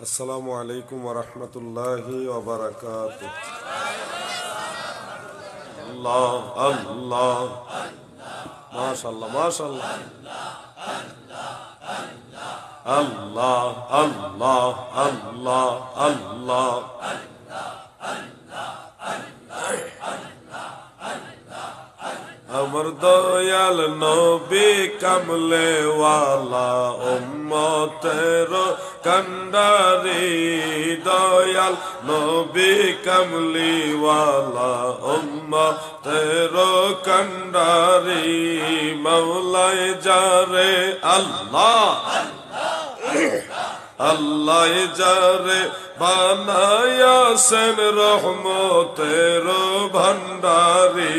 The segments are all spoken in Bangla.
আসসালামু আলাইকুম ওয়া রাহমাতুল্লাহি ওয়া বারাকাতুহু। আল্লাহ আল্লাহ, মাশাআল্লাহ মাশাআল্লাহ, আল্লাহ আল্লাহ আল্লাহ আল্লাহ। আমার দয়াল নবী কামলে ওয়ালা উম্মতের কান্ডারি, দয়াল নবী কামলি ওয়ালা উম্মতের কান্ডারি, মাওলায় যারে আল্লাহ আল্লাহ যারে বানায়াছেন রহমতের ভান্ডারি,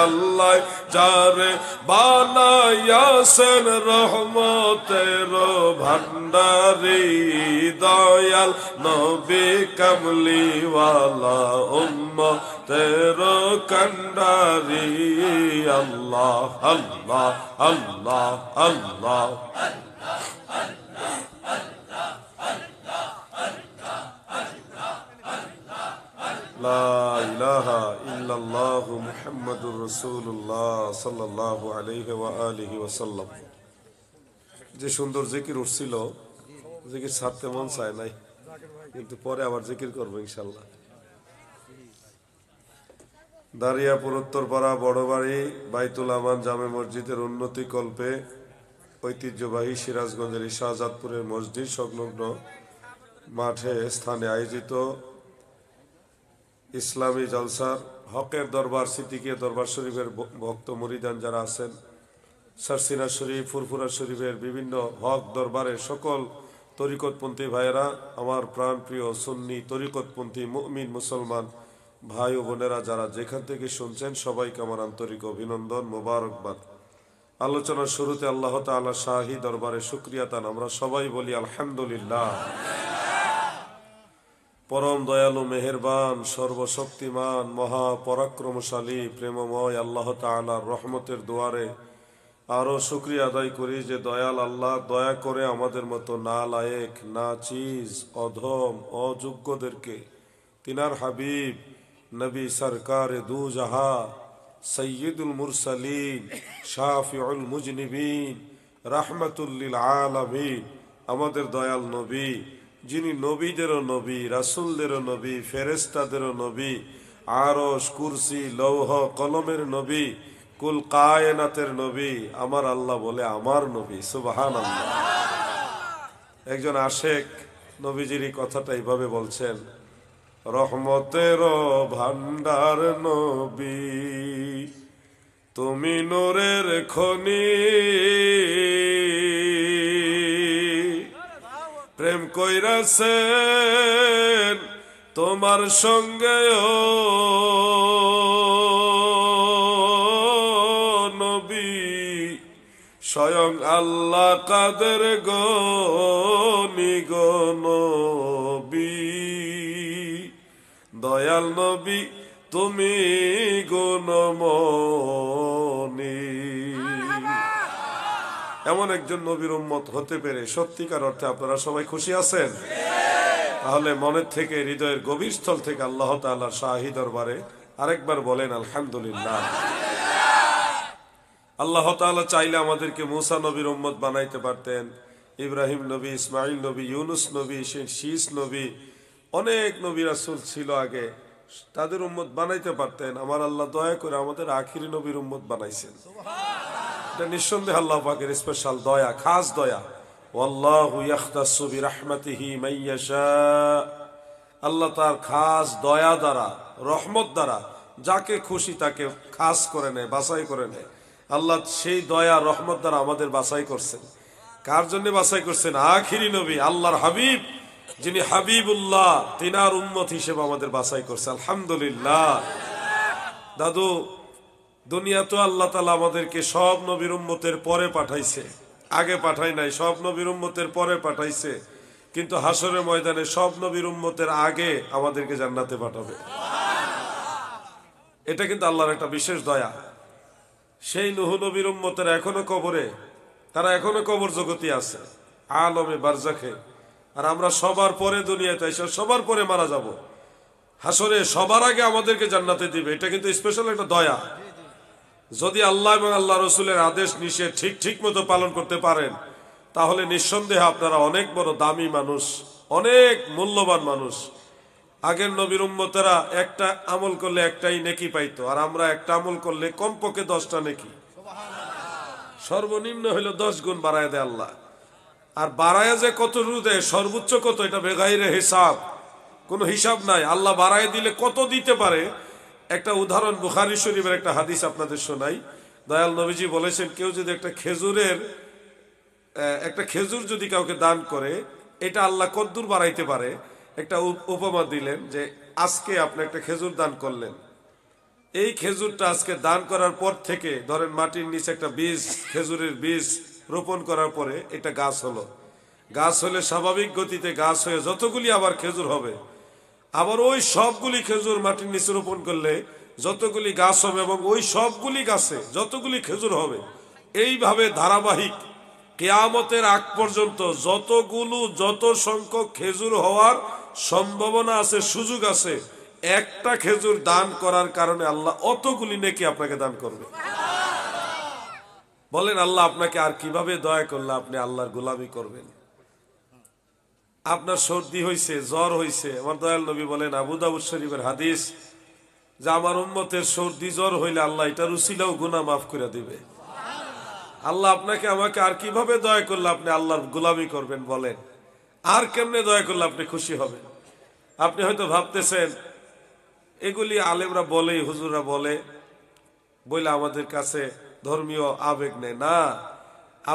আল্লাহ যারে বানায়াছেন রহমতের ভান্ডারি, দয়াল নবী কামলি ওয়ালা উম্মতের কান্ডারি, আল্লাহ আল্লাহ আল্লাহ আল্লাহ। লা ইলাহা ইল্লাল্লাহু মুহাম্মাদুর রাসূলুল্লাহ সাল্লাল্লাহু আলাইহি ওয়া আলিহি ওয়াসাল্লাম। যে সুন্দর জিকির উঠছিল, জিকির ছাড়তে মন চায় নাই, কিন্তু পরে আবার জিকির করবো ইনশাল্লাহ। দারিয়াপুর উত্তরপাড়া বড়বাড়ি বাইতুল আমান জামে মসজিদের উন্নতি কল্পে ঐতিহ্যবাহী সিরাজগঞ্জের শাহজাদপুরের মসজিদ সংলগ্ন মাঠে স্থানে আয়োজিত ইসলামী জলসার হকের দরবার সিদ্দিকিয়া দরবার শরীফের ভক্ত মুরিদান যারা আছেন, সারসিনা শরীফ, ফুরফুরা শরীফের বিভিন্ন হক দরবারের সকল তরিকতপন্থী ভাইয়েরা, আমার প্রাণপ্রিয় সুন্নি তরিকতপন্থী মুমিন মুসলমান ভাই ও বোনেরা যারা যেখান থেকে শুনছেন, সবাইকে আমার আন্তরিক অভিনন্দন, মোবারকবাদ। আলোচনার শুরুতে আল্লাহ তাআলা শাহী দরবারে শুকরিয়া তান আমরা সবাই বলি আলহামদুলিল্লাহ। পরম দয়ালু মেহেরবান সর্বশক্তিমান মহা পরাক্রমশালী প্রেমময় আল্লাহ তাআলার রহমতের দুয়ারে আরো শুকরিয়া আদায় করি যে দয়াল আল্লাহ দয়া করে আমাদের মতো নালায়েক, নাচিজ, অধম, অযোগ্যদেরকে তিনার হাবিব নবী সরকার দু জাহা সৈয়দুল মুরসালিন শাফিউল মুজনিবিন রাহমাতুল লিল আলামিন আমাদের দয়াল নবী, যিনি নবীদেরও নবী, রাসূলদেরও নবী, ফেরেশতাদেরও নবী, আরশ, কুরসি, লৌহ কলমের নবী, কুল কায়নাতের নবী, আমার আল্লাহ বলে আমার নবী। সুবহানাল্লাহ। একজন আশেক নবীজির কথাটা এইভাবে বলছেন, রহমতের ভান্ডার নবী, তুমি নূরের খনি, প্রেম কইরাছেন তোমার সঙ্গে ও নবী, স্বয়ং আল্লাহ কাদের গনি গো নবী, দয়াল নবী তুমি গুণমণি। এমন একজন নবীর উম্মত হতে পেরে সত্যিকার অর্থে আপনারা সবাই খুশি আছেন? তাহলে মনের থেকে, হৃদয়ের গভীর স্থল থেকে আল্লাহ তাআলার শাহী দরবারে আরেকবার বলেন আলহামদুলিল্লাহ। আল্লাহ তাআলা চাইলে আমাদেরকে মুসা নবীর উম্মত বানাইতে পারতেন, ইব্রাহিম নবী, ইসমাইল নবী, ইউনুস নবী, শীস নবী, অনেক নবী রাসূল ছিল আগে, তাদের উম্মত বানাইতে পারতেন। আমার আল্লাহ দয়া করে আমাদের আখিরি নবীর উম্মত বানাইছেন। এটা নিঃসন্দেহে আল্লাহ পাকের স্পেশাল দয়া, খাস দয়া। ওয়াল্লাহু ইয়াখতাসু বিরাহমাতিহি মান ইয়াশা, আল্লাহ তার খাস দয়া দ্বারা, রহমত দ্বারা যাকে খুশি তাকে খাস করে নেয়, বাছাই করে নেয়। আল্লাহ সেই দয়া রহমত দ্বারা আমাদের বাছাই করছেন। কার জন্য বাছাই করছেন? আখিরি নবী আল্লাহর হাবিব, যিনি হাবিবুল্লাহ, তিনার উম্মত হিসেবে আমাদের বাছাই করছে। আলহামদুলিল্লাহ। দাদু, দুনিয়া তো আল্লাহ তাআলা আমাদেরকে সব নবীর উম্মতের পরে পাঠাইছে, আগে পাঠাই নাই, সব নবীর উম্মতের পরে পাঠাইছে, কিন্তু হাসরের ময়দানে সব নবীর উম্মতের আগে আমাদেরকে জান্নাতে পাঠাবে। এটা কিন্তু আল্লাহর একটা বিশেষ দয়া। সেই নূহ নবীর উম্মতের এখনো কবরে, তারা এখনো কবর জগতে আছে, আলমে বারজাখে, আর আমরা সবার পরে দুনিয়াতে এসে সবার পরে মারা যাব। হাসরে সবার আগে আমাদেরকে জান্নাতে দিবে, এটা কিন্তু স্পেশাল একটা দয়া। যদি আল্লাহ এবং আল্লাহ রসুলের আদেশ নিষেধ ঠিক মতো পালন করতে পারেন, তাহলে নিঃসন্দেহে আপনারা অনেক বড় দামি মানুষ, অনেক মূল্যবান মানুষ। আগের নবীর উম্মতেরা একটা আমল করলে একটাই নেকি পাইতো, আর আমরা একটা আমল করলে কমপক্ষে 10টা নেকি, সর্বনিম্ন হইলো 10 গুণ বাড়ায় দেয় আল্লাহ। আর বাড়ায় যে কত দেয়, সর্বোচ্চ কত, এটা বেগাইরে হিসাব, কোনো হিসাব নাই। আল্লাহ বাড়ায় দিলে কত দিতে পারে। একটা উদাহরণ বুখারী শরীফের একটা হাদিস আপনাদের শোনাই। দয়াল নবীজি বলেছেন, কেউ যদি একটা খেজুর যদি কাউকে দান করে, এটা আল্লাহ কদ্দুর বাড়াইতে পারে। একটা উপমা দিলেন যে আজকে আপনি একটা খেজুর দান করলেন, এই খেজুরটা আজকে দান করার পর থেকে ধরেন মাটির নিচে একটা বীজ, খেজুরের বীজ রোপণ করার পরে এটা গাছ হলো। গাছ হলে স্বাভাবিক গতিতে গাছ হয়ে যতগুলি আবার খেজুর হবে, আবার ওই সবগুলি খেজুর মাটির নিচে রোপণ করলে যতগুলি গাছ হবে, এবং ওই সবগুলি গাছে যতগুলি খেজুর হবে, এইভাবে ধারাবাহিক কিয়ামতের আগ পর্যন্ত যত সংখ্যক খেজুর হওয়ার সম্ভাবনা আছে, সুযোগ আছে, একটা খেজুর দান করার কারণে আল্লাহ অতগুলি নেকি আপনাকে দান করবে। বলেন আল্লাহ আপনাকে আর কিভাবে দয়া করলে আপনি আল্লাহর গোলামি করবেন? আপনার সর্দি হয়েছে, জ্বর হয়েছে, আমার দয়াল নবী বলেন, আবু দাউদ শরীফের হাদিস, যে আমার উম্মতের সর্দি জ্বর হইলে আল্লাহ এটার উসিলাও গুনাহ মাফ করে দিবে। আল্লাহ আপনাকে আমাকে আর কিভাবে দয়া করলে আপনি আল্লাহর গোলামি করবেন? বলেন আর কেমনে দয়া করলে আপনি খুশি হবেন? আপনি হয়তো ভাবতেছেন এগুলি আলেমরা বলে, হুজুররা বলে আমাদের কাছে ধর্মীয় আবেগ নেই। না,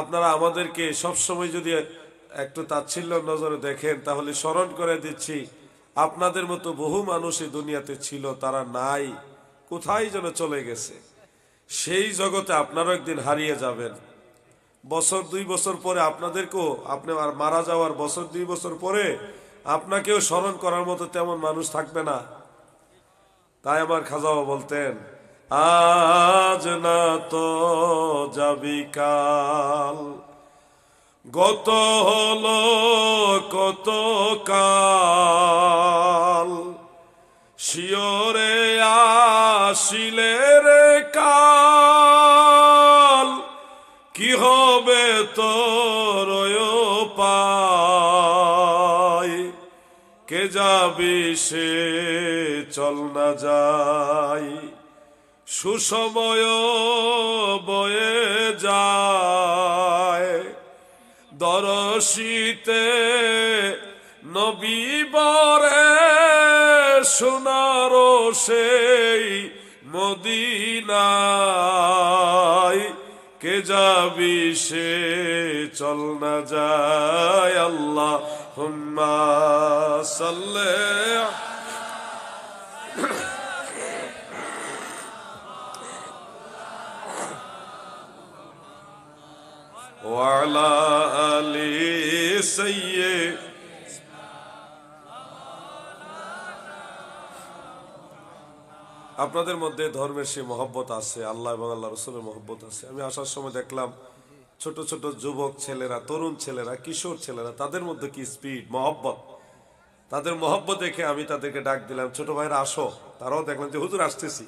আপনারা আমাদেরকে সবসময় যদি একটু তাচ্ছিল্য নজরে দেখেন, তাহলে স্মরণ করে দিচ্ছি, আপনাদের মতো বহু মানুষ এই দুনিয়াতে ছিল, তারা নাই, কোথায় যেন চলে গেছে। সেই জগতে আপনারও একদিন হারিয়ে যাবেন। বছর 2 বছর পরে আপনাদেরকেও, আপনি আর মারা যাওয়ার বছর 2 বছর পরে আপনাকেও স্মরণ করার মতো তেমন মানুষ থাকবে না। তাই আমার খাজা বাবা বলতেন, আজ না তো যাবি কাল, গত হলো কত কাল, শিওরে আসিলে রে কাল, কি হবে তোর পায়, কে যাবি সে চল না যাই, সুসময় বয়ে যায়, দরশিতে নবী বরে সোনারো সেই মদিনায়, কে যাবি সে চল না যায়, আল্লাহুম্মা সাল্লি ওয়া আলা আলি সাইয়্যিদ। আপনাদের মধ্যে ধর্মের সেই মহব্বত আছে, আল্লাহ এবং আল্লাহ রসুলের মহব্বত আছে। আমি আসার সময় দেখলাম ছোট ছোট যুবক ছেলেরা, তরুণ ছেলেরা, কিশোর ছেলেরা, তাদের মধ্যে কি স্পিড, মহব্বত। তাদের মহব্বত দেখে আমি তাদেরকে ডাক দিলাম, ছোট ভাইরা আসো। তারাও দেখলাম যে হুজুর আসতেছি।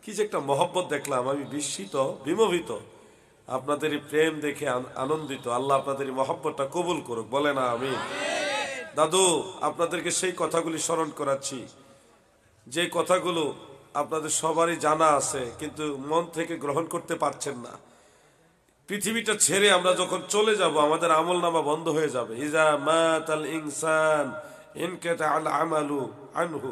কি যে একটা মহব্বত দেখলাম, আমি বিস্মিত, বিমোহিত। আপনাদের এই প্রেম দেখে আনন্দিত। আল্লাহ আপনাদের এই মহব্বতটা কবুল করুক, বলে না আমি। দাদু, আপনাদেরকে সেই কথাগুলি স্মরণ করাচ্ছি, যে কথাগুলো আপনাদের সবারই জানা আছে, কিন্তু মন থেকে গ্রহণ করতে পারছেন না। পৃথিবীটা ছেড়ে আমরা যখন চলে যাব, আমাদের আমল নামা বন্ধ হয়ে যাবে। ইজা মাতাল ইনসান ইনকাতা আল আমালু আনহু,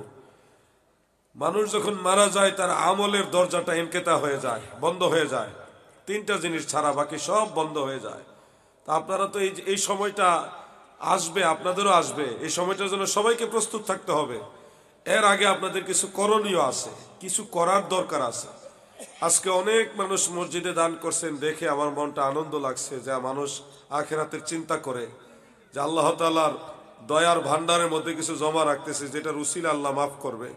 মানুষ যখন মারা যায় তার আমলের দরজাটা ইনকাতা হয়ে যায়, বন্ধ হয়ে যায়। 3টা জিনিস ছাড়া বাকি সব বন্ধ হয়ে যায়। তা আপনারা তো এই সময়টা আসবে, আপনাদেরও আসবে। এই সময়টার জন্য সবাইকে প্রস্তুত থাকতে হবে। এর আগে আপনাদের কিছু করণীয় আছে, কিছু করার দরকার আছে। আজকে অনেক মানুষ মসজিদে দান করছেন, দেখে আমার মনটা আনন্দ লাগছে, যে মানুষ আখিরাতের চিন্তা করে, যে আল্লাহ তাআলার দয়ার ভান্ডারের মধ্যে কিছু জমা রাখতেছে, যেটা উসিলা আল্লাহ মাফ করবে।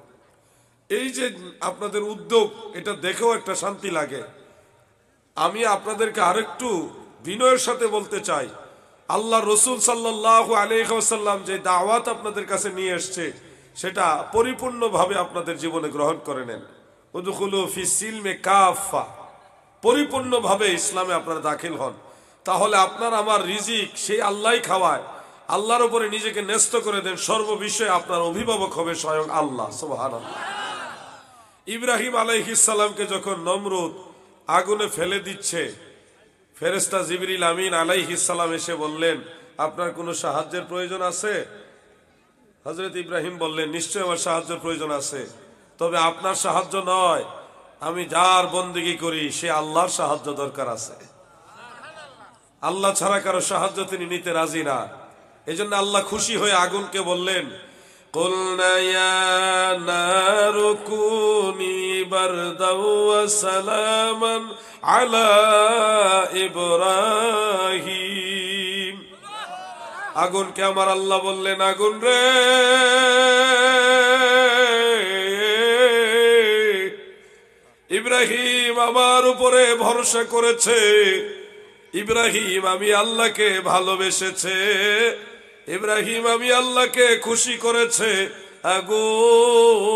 এই যে আপনাদের উদ্যোগ, এটা দেখেও একটা শান্তি লাগে। আমি আপনাদেরকে আরেকটু বিনয়ের সাথে বলতে চাই, আল্লাহ রসুল সাল্লাল্লাহু আলাইহি ওয়াসাল্লাম যে দাওয়াত আপনাদের কাছে নিয়ে এসছে সেটা পরিপূর্ণভাবে আপনাদের জীবনে গ্রহণ করে নেন। উদখুলু ফিস সিলমে কাফা, পরিপূর্ণভাবে ইসলামে আপনারা দাখিল হন। তাহলে আপনার আমার রিজিক সেই আল্লাহই খাওয়ায়। আল্লাহর উপরে নিজেকে ন্যস্ত করে দেন, সর্ববিষয়ে আপনার অভিভাবক হবে স্বয়ং আল্লাহ। সুবহানাল্লাহ। ইব্রাহিম আলাইহিস সালামকে যখন নমরুদ আগুনে ফেলে দিচ্ছে, ফেরেশতা জিবরিল আমিন আলাইহিস সালাম এসে বললেন, আপনার কোনো সাহায্যের প্রয়োজন আছে? হযরত ইব্রাহিম বললেন, নিশ্চয় আমার সাহায্যের প্রয়োজন আছে, তবে আপনার সাহায্য নয়, আমি যার বন্দেগী করি সে আল্লাহর সাহায্য দরকার আছে। আল্লাহ ছাড়া কারো সাহায্য তিনি নিতে রাজি না। এজন্য আল্লাহ খুশি হয়ে আগুনকে বললেন, কুলনা ইয়া নারু কুনি বারদাও ওয়া সালামান আলা ইব্রাহিম। আগুনকে আমার আল্লাহ বললেন, আগুন রে, ইব্রাহিম আমার উপরে ভরসা করেছে, ইব্রাহিম আমি আল্লাহকে ভালোবেসেছে, ইব্রাহিম আমি আল্লাহকে খুশি করেছে। আগুন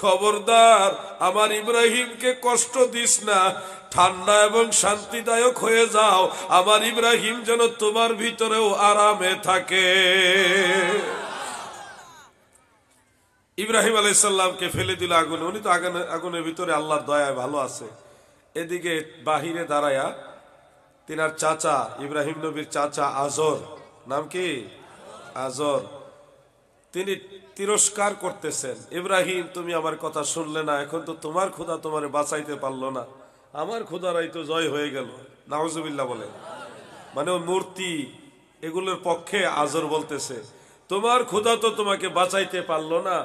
খবরদার আমার ইব্রাহিমকে কষ্ট দিস না, ঠান্ডা এবং শান্তিদায়ক হয়ে যাও, আমার ইব্রাহিম যেন তোমার ভিতরেও আরামে থাকে। ইব্রাহিম আলাইহিস সালামকে ফেলে দিল আগুনে। উনি তো আগুনের ভিতরে আল্লাহর দয়ায় ভালো আছে। এদিকে বাহিরে দাঁড়ায়া তিনার চাচা, ইব্রাহিম নবীর চাচা আজর, নাম কি? আজর, তিনি তিরস্কার করতেছেন, ইব্রাহিম তুমি আমার কথা শুনলে না, এখন তো তোমার খোদা তোমারে বাঁচাইতে পারলো না, আমার খোদারাই তো জয় হয়ে গেল। নাউজুবিল্লাহ বলে, মানে ও মূর্তি এগুলোর পক্ষে আজর বলতেছে, তোমার খোদা তো তোমাকে বাঁচাইতে পারলো না,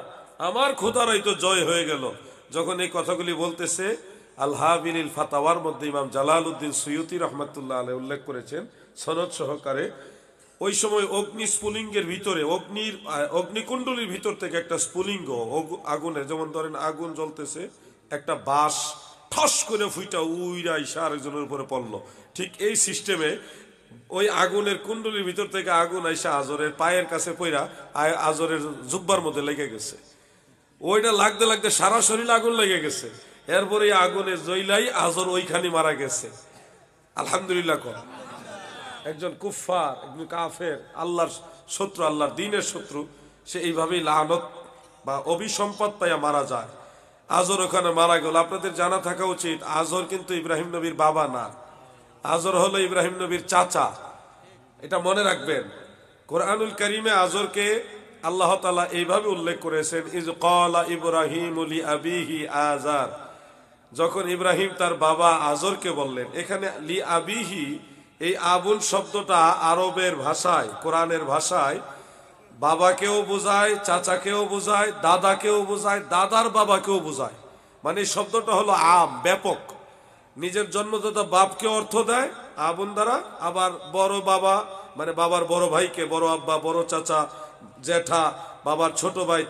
আমার খোদারাই তো জয় হয়ে গেল। যখন এই কথাগুলি বলতেছে, আল-হাবিল ফাতাওয়ার মধ্যে ইমাম জালালউদ্দিন সুয়ুতি রহমাতুল্লাহ আলাইহি উল্লেখ করেছেন সনদ সহকারে, ওই সময় অগ্নি স্ফুলিঙ্গের ভিতরে, অগ্নিকুণ্ডলীর ভিতর থেকে একটা স্ফুলিঙ্গ আগুনের, যেমন ধরেন আগুন জ্বলতেছে, একটা বাঁশ ঠস করে ফুইটা উইরা ইসা আরেকজনের উপরে পড়লো, ঠিক এই সিস্টেমে ওই আগুনের কুণ্ডলীর ভিতর থেকে আগুন আইসা আজরের পায়ের কাছে পইরা আজরের জুব্বার মধ্যে লেগে গেছে। ওইটা লাগতে লাগতে সারা শরীর আগুন লেগে গেছে। এরপরে আগুনের জইলাই আজর ওইখানে মারা গেছে। আলহামদুলিল্লাহ। একজন কুফফার, একজন কাফের, আল্লাহর শত্রু, আল্লাহর দ্বীনের শত্রু, সে এইভাবেই লানত বা অভিসম্পদ পাইয়া মারা যায়। আজর ওখানে মারা গেল। আপনাদের জানা থাকা উচিত, আজর কিন্তু ইব্রাহিম নবীর বাবা না, আজর হলো ইব্রাহিম নবীর চাচা। এটা মনে রাখবেন। কোরআনুল কারীমে আজরকে আল্লাহ তাআলা এইভাবে উল্লেখ করেছেন, ইজ ক্বালা ইব্রাহিমু লি আবিহি আজার, যখন ইব্রাহিম তার বাবা আজরকে বললেন। এখানে লি আবিহি, এই আবুল শব্দটা আরবের ভাষায়, কোরআনের ভাষায় বাবাকেও বোঝায়, চাচাকেও বোঝায়, দাদাকেও বোঝায়, দাদার বাবাকেও বোঝায়। মানে শব্দটা হলো আম, ব্যাপক। নিজের জন্মদাতা বাপকে অর্থ দেয় আবুন দ্বারা, আবার বড় বাবা মানে বাবার বড় ভাইকে বড় আব্বা, বড় চাচা, জ্যাঠা, বাবার ছোট ভাই,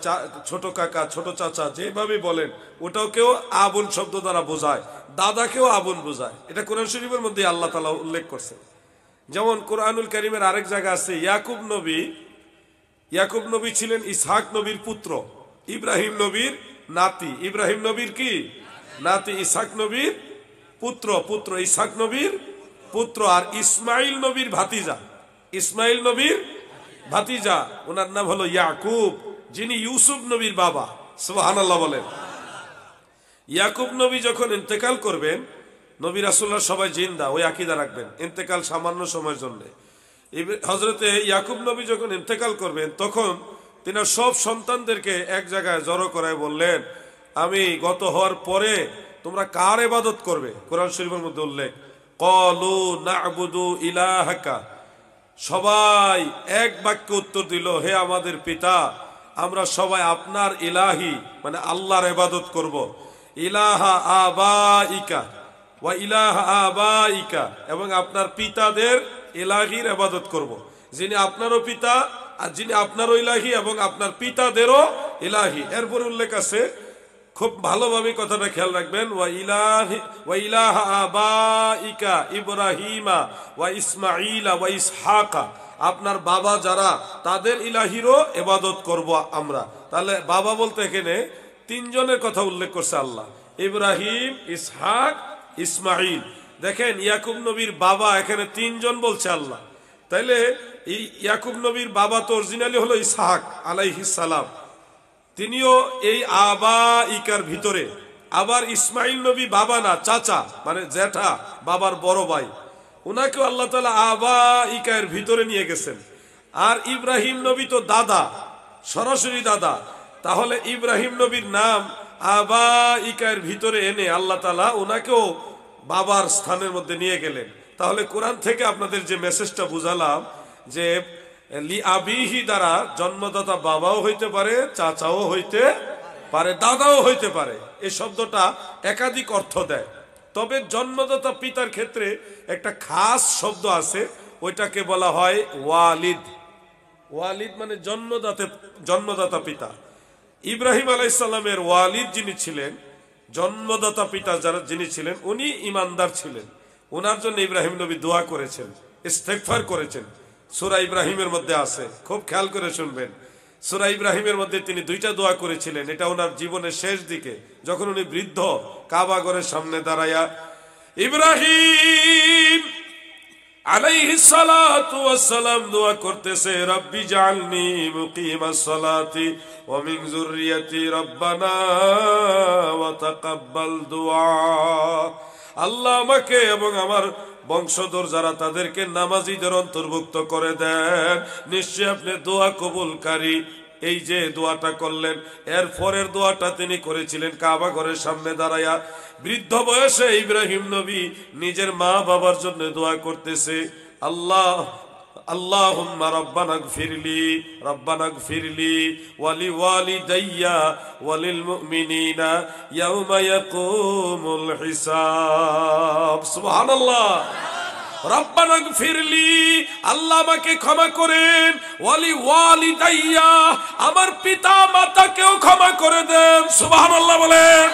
ছোট কাকা, ছোট চাচা, যেভাবে বলেন ওটাও কেউ আবুন শব্দ দ্বারা বোঝায়, দাদাকেও আবুন বোঝায়। এটা কোরআন শরীফের মধ্যে আল্লাহ তাআলা উল্লেখ করছেন। যেমন কোরআনুল কারীমের আরেক জায়গা আছে, ইয়াকুব নবী, ইয়াকুব নবী ছিলেন ইসহাক নবীর পুত্র, ইব্রাহিম নবীর নাতি। ইব্রাহিম নবীর কি নাতি, ইসহাক নবীর পুত্র, ইসহাক নবীর পুত্র। আর ইসমাইল নবীর ভাতিজা, ইসমাইল নবীর ভাতিজা, ওনার নাম হলো ইয়াকুব, যিনি ইউসুফ নবীর বাবা। সুবহানাল্লাহ বলেন। ইয়াকুব নবী যখন ইন্তেকাল করবেন, নবী রাসূলুল্লাহ সবাই জিন্দা, ওই আকীদা রাখবেন, ইন্তেকাল সামান্য সময়ের জন্য। হযরতে ইয়াকুব নবী যখন ইন্তেকাল করবেন, তখন তিনি সব সন্তানদেরকে এক জায়গায় জড়ো করায় বললেন, আমি গত হওয়ার পরে তোমরা কার ইবাদত করবে? কোরআন শরীফের মধ্যে উল্লেখ, ক্বালু না'বুদু ইলাহাকা, সবাই এক বাক্যে উত্তর দিল, হে আমাদের পিতা, আমরা সবাই আপনার ইলাহি মানে আল্লাহর ইবাদত করব। ইলাহা আবাইকা ওয়া ইলাহা আবাইকা, এবং আপনার পিতাদের ইলাহির ইবাদত করব। যিনি আপনারও পিতা আর যিনি আপনারও ইলাহি এবং আপনার পিতাদেরও ইলাহি। এরপর উল্লেখ আছে, খুব ভালোভাবে কথাটা খেয়াল রাখবেন। ওয়া ইলাহা আবাইকা ইব্রাহিমা ওয়া ইসমাঈলা ওয়া ইসহাকা, আপনার বাবা যারা তাদের ইলাহিরও ইবাদত করব আমরা। তাহলে বাবা বলতে এখানে তিনজনের কথা উল্লেখ করছে আল্লাহ, ইব্রাহিম, ইসহাক, ইসমাঈল। দেখেন ইয়াকুব নবীর বাবা এখানে তিনজন বলছে আল্লাহ। তাইলে ইয়াকুব নবীর বাবা তো অরিজিনালি হলো ইসহাক আলাইহিস সালাম, তিনিও এই আবাইকার ভিতরে। আবার ইসমাইল নবী বাবা না, চাচা মানে জ্যাঠা, বাবার বড় ভাই, উনাকেও আল্লাহ তাআলা আবাইকার ভিতরে নিয়ে গেছেন। আর ইব্রাহিম নবী তো দাদা, সরাসরি দাদা। তাহলে ইব্রাহিম নবীর নাম আবাইকার ভিতরে এনে আল্লাহ তাআলা উনাকেও বাবার স্থানের মধ্যে নিয়ে গেলেন। তাহলে কোরআন থেকে আপনাদের যে মেসেজটা বুঝালাম যে লি আবিহি দ্বারা জন্মদাতা বাবাও হইতে পারে, চাচাও হইতে পারে, দাদাও হইতে পারে। এই শব্দটা একাধিক অর্থ দেয়। তবে জন্মদাতা পিতার ক্ষেত্রে একটা খাস শব্দ আছে, ওইটাকে বলা হয় ওয়ালিদ। ওয়ালিদ মানে জন্মদাতা পিতা। ইব্রাহিম আলাইহিস সালামের ওয়ালিদ যিনি ছিলেন, জন্মদাতা পিতা যিনি ছিলেন, উনি ইমানদার ছিলেন। ওনার জন্য ইব্রাহিম নবী দোয়া করেছেন, ইস্তেগফার করেছেন। সূরা ইব্রাহিমের মধ্যে আছে, খুব খেয়াল করে শুনবেন। সূরা ইব্রাহিমের মধ্যে তিনি দুইটা দোয়া করেছিলেন। এটা ওনার জীবনের শেষ দিকে, যখন উনি বৃদ্ধ কাবা ঘরের সামনে দাঁড়ায়া ইব্রাহিম আলাইহিস সালাতু ওয়াস সালাম দোয়া করতেছে, রব্বি জাআলনি মুকিমাস সালাতি ওয়া মিন যুররিয়াতি রব্বানা ওয়া তাকাব্বাল দুআ। আল্লাহ আমাকে এবং আমার বংশধর যারা তাদেরকে নামাজীদের অন্তর্ভুক্ত করে দেন, নিশ্চয় আপনি দোয়া কবুলকারী। এই যে দোয়াটা করলেন, এর পরের দোয়াটা তিনি করেছিলেন কাবা ঘরের সামনে দাঁড়ায়া। বৃদ্ধ বয়সে ইব্রাহিম নবী নিজের মা বাবার জন্য দোয়া করতেছে, আল্লাহুম্মা রাব্বানাগফিরলি ওয়া লিওয়ালিদাইয়া ওয়া লিল মুমিনিনা ইয়াওমা ইয়াকুমুল হিসাব। সুবহানাল্লাহ। রাব্বানাগফিরলি, আল্লাহ আমাকে ক্ষমা করেন, ওয়া লিওয়ালিদাইয়া, আমার পিতা মাতাকেও ক্ষমা করে দেন। সুবহানাল্লাহ বলেন।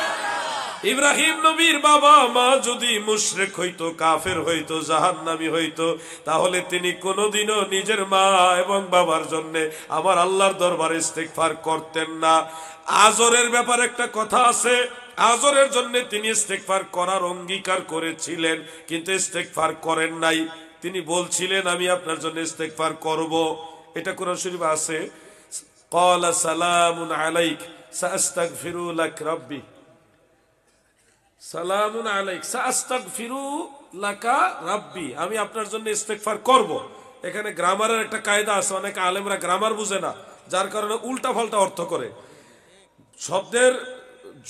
ইব্রাহিম নবীর বাবা মা যদি মুশরিক হইতো, কাফের হইতো, জাহান্নামী হইতো, তাহলে তিনি কোনোদিনও নিজের মা এবং বাবার জন্য আমার আল্লাহর দরবারে ইস্তেগফার করতেন না। আজরের ব্যাপারে একটা কথা আছে, আজরের জন্য তিনি ইস্তেগফার করার অঙ্গীকার করেছিলেন, কিন্তু ইস্তেগফার করেন নাই। তিনি বলছিলেন আমি আপনার জন্য ইস্তেগফার করব। এটা কোরআন শরীফে আছে, ক্বালা সালামুন আলাইক সাআস্তাগফিরু লাক রাব্বি, সালামুন আলাইক সাআস্তাগফিরু লাকা রাব্বি, আমি আপনার জন্য ইস্তেগফার করব। এখানে গ্রামারের একটা কায়দা আছে, অনেক আলেমরা গ্রামার বুঝে না, যার কারণে উল্টা পাল্টা অর্থ করে। শব্দের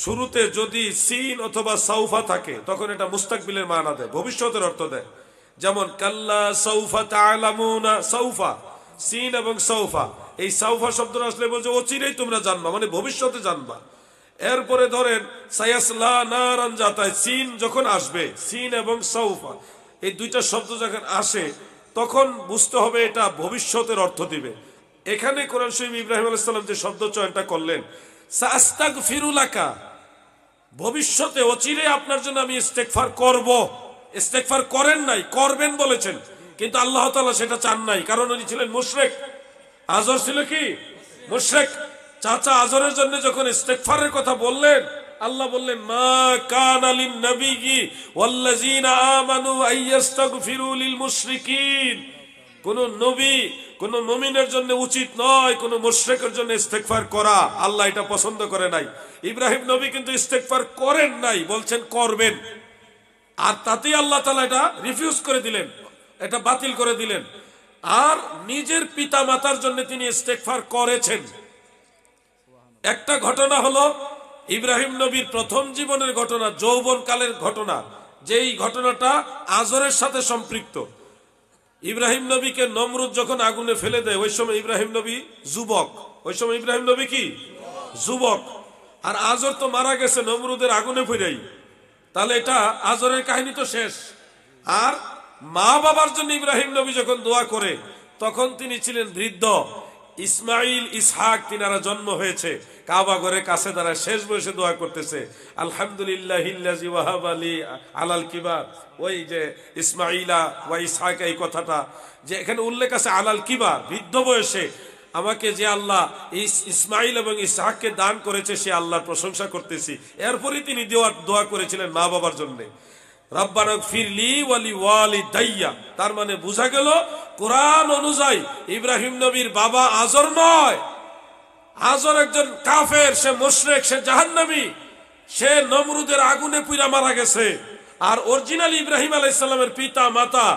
শুরুতে যদি সিন অথবা সাউফা থাকে তখন এটা মুস্তাকবিলের মানা দেয়, ভবিষ্যতের অর্থ দেয়। যেমন কাল্লা সাউফা তা'লামুনা, সাউফা, সিন এবং সাউফা, এই সাউফা শব্দটা আসলে বলছে অচিরেই তোমরা জানবা, মানে ভবিষ্যতে জানবা। এরপরে ধরেন সায়াসলা নারান জাতায়, সিন যখন আসবে, সিন এবং সাউফা এই দুইটা শব্দ যখন আসে তখন বুঝতে হবে এটা ভবিষ্যতের অর্থ দিবে। এখানে কোরআন শরীফ ইব্রাহিম আলাইহিস সালাম যে শব্দ চয়নটা করলেন, সাআস্তাগফিরু লাকা, ভবিষ্যতে অচিরে আপনার জন্য আমি ইস্তেগফার করব। ইস্তেগফার করেন নাই, করবেন বলেছেন, কিন্তু আল্লাহ তাআলা সেটা চান নাই, কারণ উনি ছিলেন মুশরিক। আজর ছিল কি মুশরিক। চাচা আজরের জন্য যখন ইস্তেগফারের কথা বললেন, আল্লাহ বললেন মা কানা লিন নবিয়্যি ওয়াল্লাযিনা আমানু আইয়াস্তাগফিরু লিল মুশরিকিন, কোন নবী কোন মুমিনের জন্য উচিত নয় কোন মুশরিকের জন্য ইস্তেগফার করা। আল্লাহ এটা পছন্দ করে নাই। ইব্রাহিম নবী কিন্তু ইস্তেগফার করেন নাই, বলছেন করবেন, আর তাতেই আল্লাহ তাআলা এটা রিফিউজ করে দিলেন, এটা বাতিল করে দিলেন। আর নিজের পিতা মাতার জন্য তিনি ইস্তেগফার করেছেন। একটা ঘটনা হলো ইব্রাহিম নবীর প্রথম জীবনের ঘটনা, যৌবনকালের ঘটনা, যেই ঘটনাটা আজরের সাথে সম্পৃক্ত। ইব্রাহিম নবীকে নমরুদ যখন আগুনে ফেলে দেয়, ওই সময় ইব্রাহিম নবী যুবক, ওই সময় ইব্রাহিম নবী কি যুবক, আর আজর তো মারা গেছে নমরুদের আগুনে ফিরেই। তাহলে এটা আজরের কাহিনী তো শেষ। আর মা বাবার জন্য ইব্রাহিম নবী যখন দোয়া করে তখন তিনি ছিলেন বৃদ্ধ। ইসমাইল ইসহাক তিনারা জন্ম হয়েছে, কাবা ঘরের কাছে তারা শেষ বয়সে দোয়া করতেছে, আলহামদুলিল্লাহিল্লাযী ওয়াহাবা লি আলাল কিবার। ওই যে ইসমাইলা ওয়া ইসহাক, এই কথাটা যে এখানে উল্লেখ আছে আলাল কিবার, বৃদ্ধ বয়সে আমাকে যে আল্লাহ ইসমাইল এবং ইসহাককে দান করেছে সে আল্লাহর প্রশংসা করতেছি। এরপরই তিনি দোয়া করেছিলেন মা বাবার জন্য, রব্বানা গফিরলি ওয়া লিওয়ালিদাইয়া। তার মানে বোঝা গেল কোরআন অনুযায়ী ইব্রাহিম নবীর বাবা আজর নয়। আজর একজন কাফের, সে মুশরিক, সে জাহান্নামী, সে নমরুদের আগুনে পুড়া মারা গেছে। আর অরিজিনাল ইব্রাহিম আলাইহিস সালামের পিতা মাতা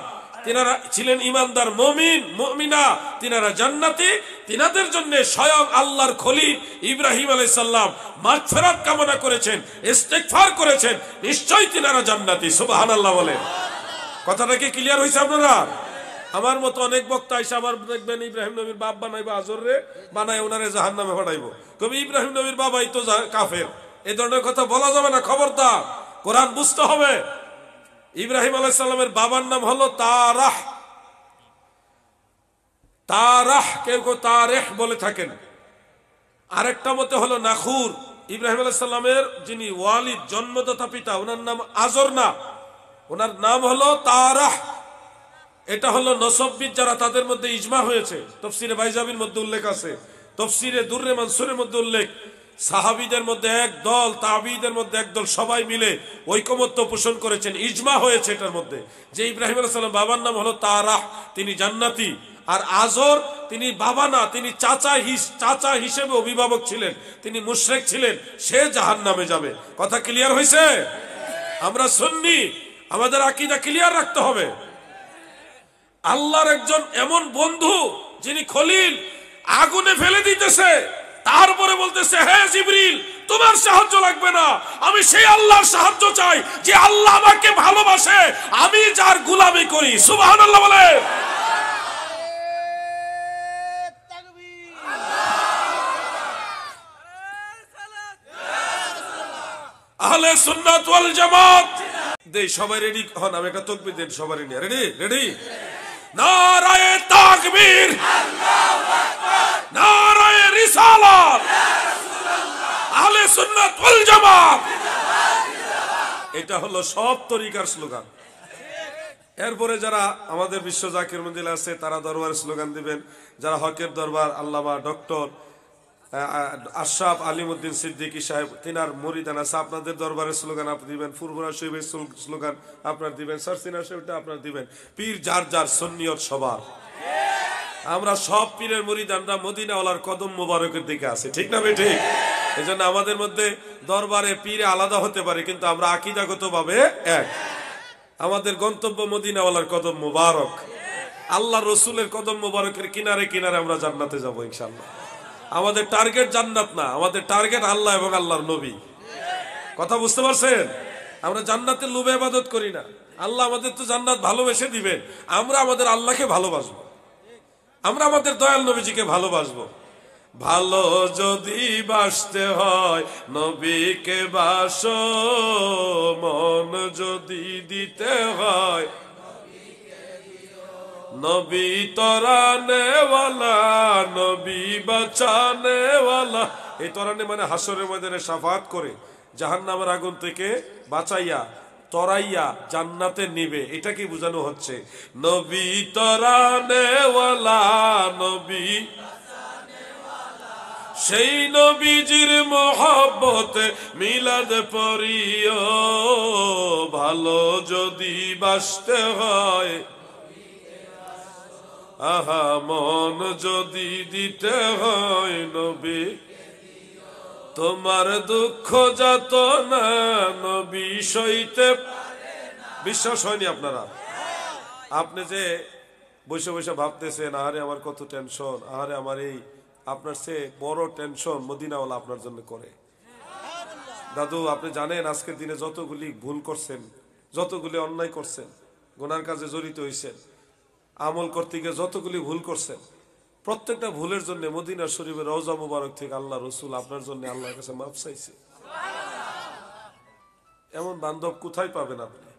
তিনারা ছিলেন ইমানদার মুমিন মুমিনা, তিনারা জান্নাতি। তিনাদের জন্য স্বয়ং আল্লাহর খলিল ইব্রাহিম আলাইহিস সালাম মাগফিরাত কামনা করেছেন, ইস্তিগফার করেছেন, নিশ্চয়ই তিনারা জান্নাতি। সুবহানাল্লাহ বলেন। কথাটা কি ক্লিয়ার হয়েছে আপনারা? আমার মতো অনেক বক্তা এসে আবার দেখবেন ইব্রাহিম নবীর বাপ বানাইবো, আজর রে বানায় ওনারে জাহান্নামে পাঠাইবো, কবি ইব্রাহিম নবীর বাবাই তো কাফের। এই ধরনের কথা বলা যাবে না, খবরদার, কোরআন বুঝতে হবে। ইব্রাহিম আলাইহিস সালামের বাবার নাম হলো তারাহ। তারাহ কেউ কেউ তারেহ বলে থাকেন, আরেকটা মতে হলো নাখুর। ইব্রাহিম আলাইহিস সালামের যিনি ওয়ালিদ, জন্মদাতা পিতা, ওনার নাম আজর না, ওনার নাম হলো তারাহ। এটা হলো নসববিদ যারা, তাদের মধ্যে ইজমা হয়েছে। তাফসীরে বাইজাবির মধ্যে উল্লেখ আছে, তাফসীরে দুররে মানসুরের মধ্যে উল্লেখ। সাহাবীদের মধ্যে এক দল, তাবিঈদের মধ্যে এক দল, সবাই মিলে ঐকমত্য পোষণ করেছেন, ইজমা হয়েছে এটার মধ্যে যে ইব্রাহিম আলাইহিস সালাম বাবার নাম হলো তারাহ, তিনি জান্নাতি। আর আজর তিনি বাবা না, তিনি চাচা হিসেবে অভিভাবক ছিলেন, তিনি মুশরিক ছিলেন, সে জাহান্নামে যাবে। কথা ক্লিয়ার হয়েছে? আমরা সুন্নি, আমাদের আকীদা ক্লিয়ার রাখতে হবে। আল্লাহর একজন এমন বন্ধু যিনি খলিল, আগুনে ফেলে দিতেছে, তারপরে বলতেছে হে জিবরিল তোমার সাহায্য লাগবে না, আমি সেই আল্লাহর সাহায্য চাই যে আল্লাহ আমাকে ভালোবাসে, আমি যার গোলামি করি। সুবহানাল্লাহ বলে। আহলে সুন্নাত ওয়াল জামাত দেই সবাই রেডি হন, আমি একটা তাকবীর দেন সবাই রেডি রেডি। নারায়ে তাকবীর, আল্লাহু আকবার, নারায়ে রিসালাত, ইয়া রাসূলুল্লাহ, আহলে সুন্নাত ওয়াল জামাত। এটা হলো সব তরিকার স্লোগান। এরপরে যারা আমাদের বিশ্ব জাকির মঞ্জিল আছে তারা দরবারের স্লোগান দিবেন, যারা হকের দরবার আল্লামা ডক্টর আশরাফ আলিমউদ্দিন সিদ্দিকী সাহেব তিনার মুরিদান আছে, আপনাদের দরবারের স্লোগান আপনি দিবেন, ফুরফুরা শরীফের স্লোগান আপনার দিবেন, সারসিনা শরীফটা আপনার দিবেন। পীর যার যার সুন্নিয়ত সবার। আমরা সব পীরের মুরিদানরা মদিনাওয়ালার কদম মোবারকের দিকে আছে, ঠিক না ভাই? ঠিক। এজন্য আমাদের মধ্যে দরবারে পীরে আলাদা হতে পারে, কিন্তু আমরা আকীদাগতভাবে এক। আমাদের গন্তব্য মদিনাওয়ালার কদম মোবারক, আল্লাহ রসুলের কদম মোবারকের কিনারে কিনারে আমরা জান্নাতে যাব ইনশাআল্লাহ। আমাদের টার্গেট জান্নাত না, আমাদের টার্গেট আল্লাহ এবং আল্লাহর নবী। কথা বুঝতে পারছেন? আমরা জান্নাতের লোভে ইবাদত করি না। আল্লাহ আমাদের তো জান্নাত ভালোবেসে দিবেন, আমরা আমাদের আল্লাহকে ভালোবাসবো, আমরা আমাদের দয়াল নবীজিকে ভালোবাসবো। ভালো যদি বাসতে হয় নবীকে বাসো, মন যদি দিতে হয় নবী তরানেওয়ালা, নবী বাঁচানেওয়ালা। এই তরানে মানে হাসরের ময়দানে শাফাআত করে জাহান্নামের আগুন থেকে বাঁচাইয়া তরাইয়া জান্নাতে নিবে, এটা কি বোঝানো হচ্ছে? নবী তরানেওয়ালা, নবী সেই নবীজির মোহব্বতে মিলাদ পড়িও। ভালো যদি বাসতে হয় আহা, মন যদি দিতে হয় নবী, তোমার দুঃখ যত না নবী সইতে। বিশ্বাস হয়নি আপনারা? আপনি যে বসে বসে ভাবতেছেন আহারে আমার কত টেনশন, আহারে আমার এই, আপনার সে বড় টেনশন মদিনাওয়ালা আপনার জন্য করে। দাদু আপনি জানেন আজকের দিনে যতগুলি ভুল করছেন, যতগুলি অন্যায় করছেন, গুনার কাজে জড়িত হয়েছেন, আমল করতে গিয়ে যতগুলি ভুল করছেন, প্রত্যেকটা ভুলের জন্য মদিনা শরীফের রওজা মুবারক থেকে আল্লাহ রসুল আপনার জন্য আল্লাহর কাছে মাফ চাইছে। এমন বান্ধব কোথায় পাবেন আপনি?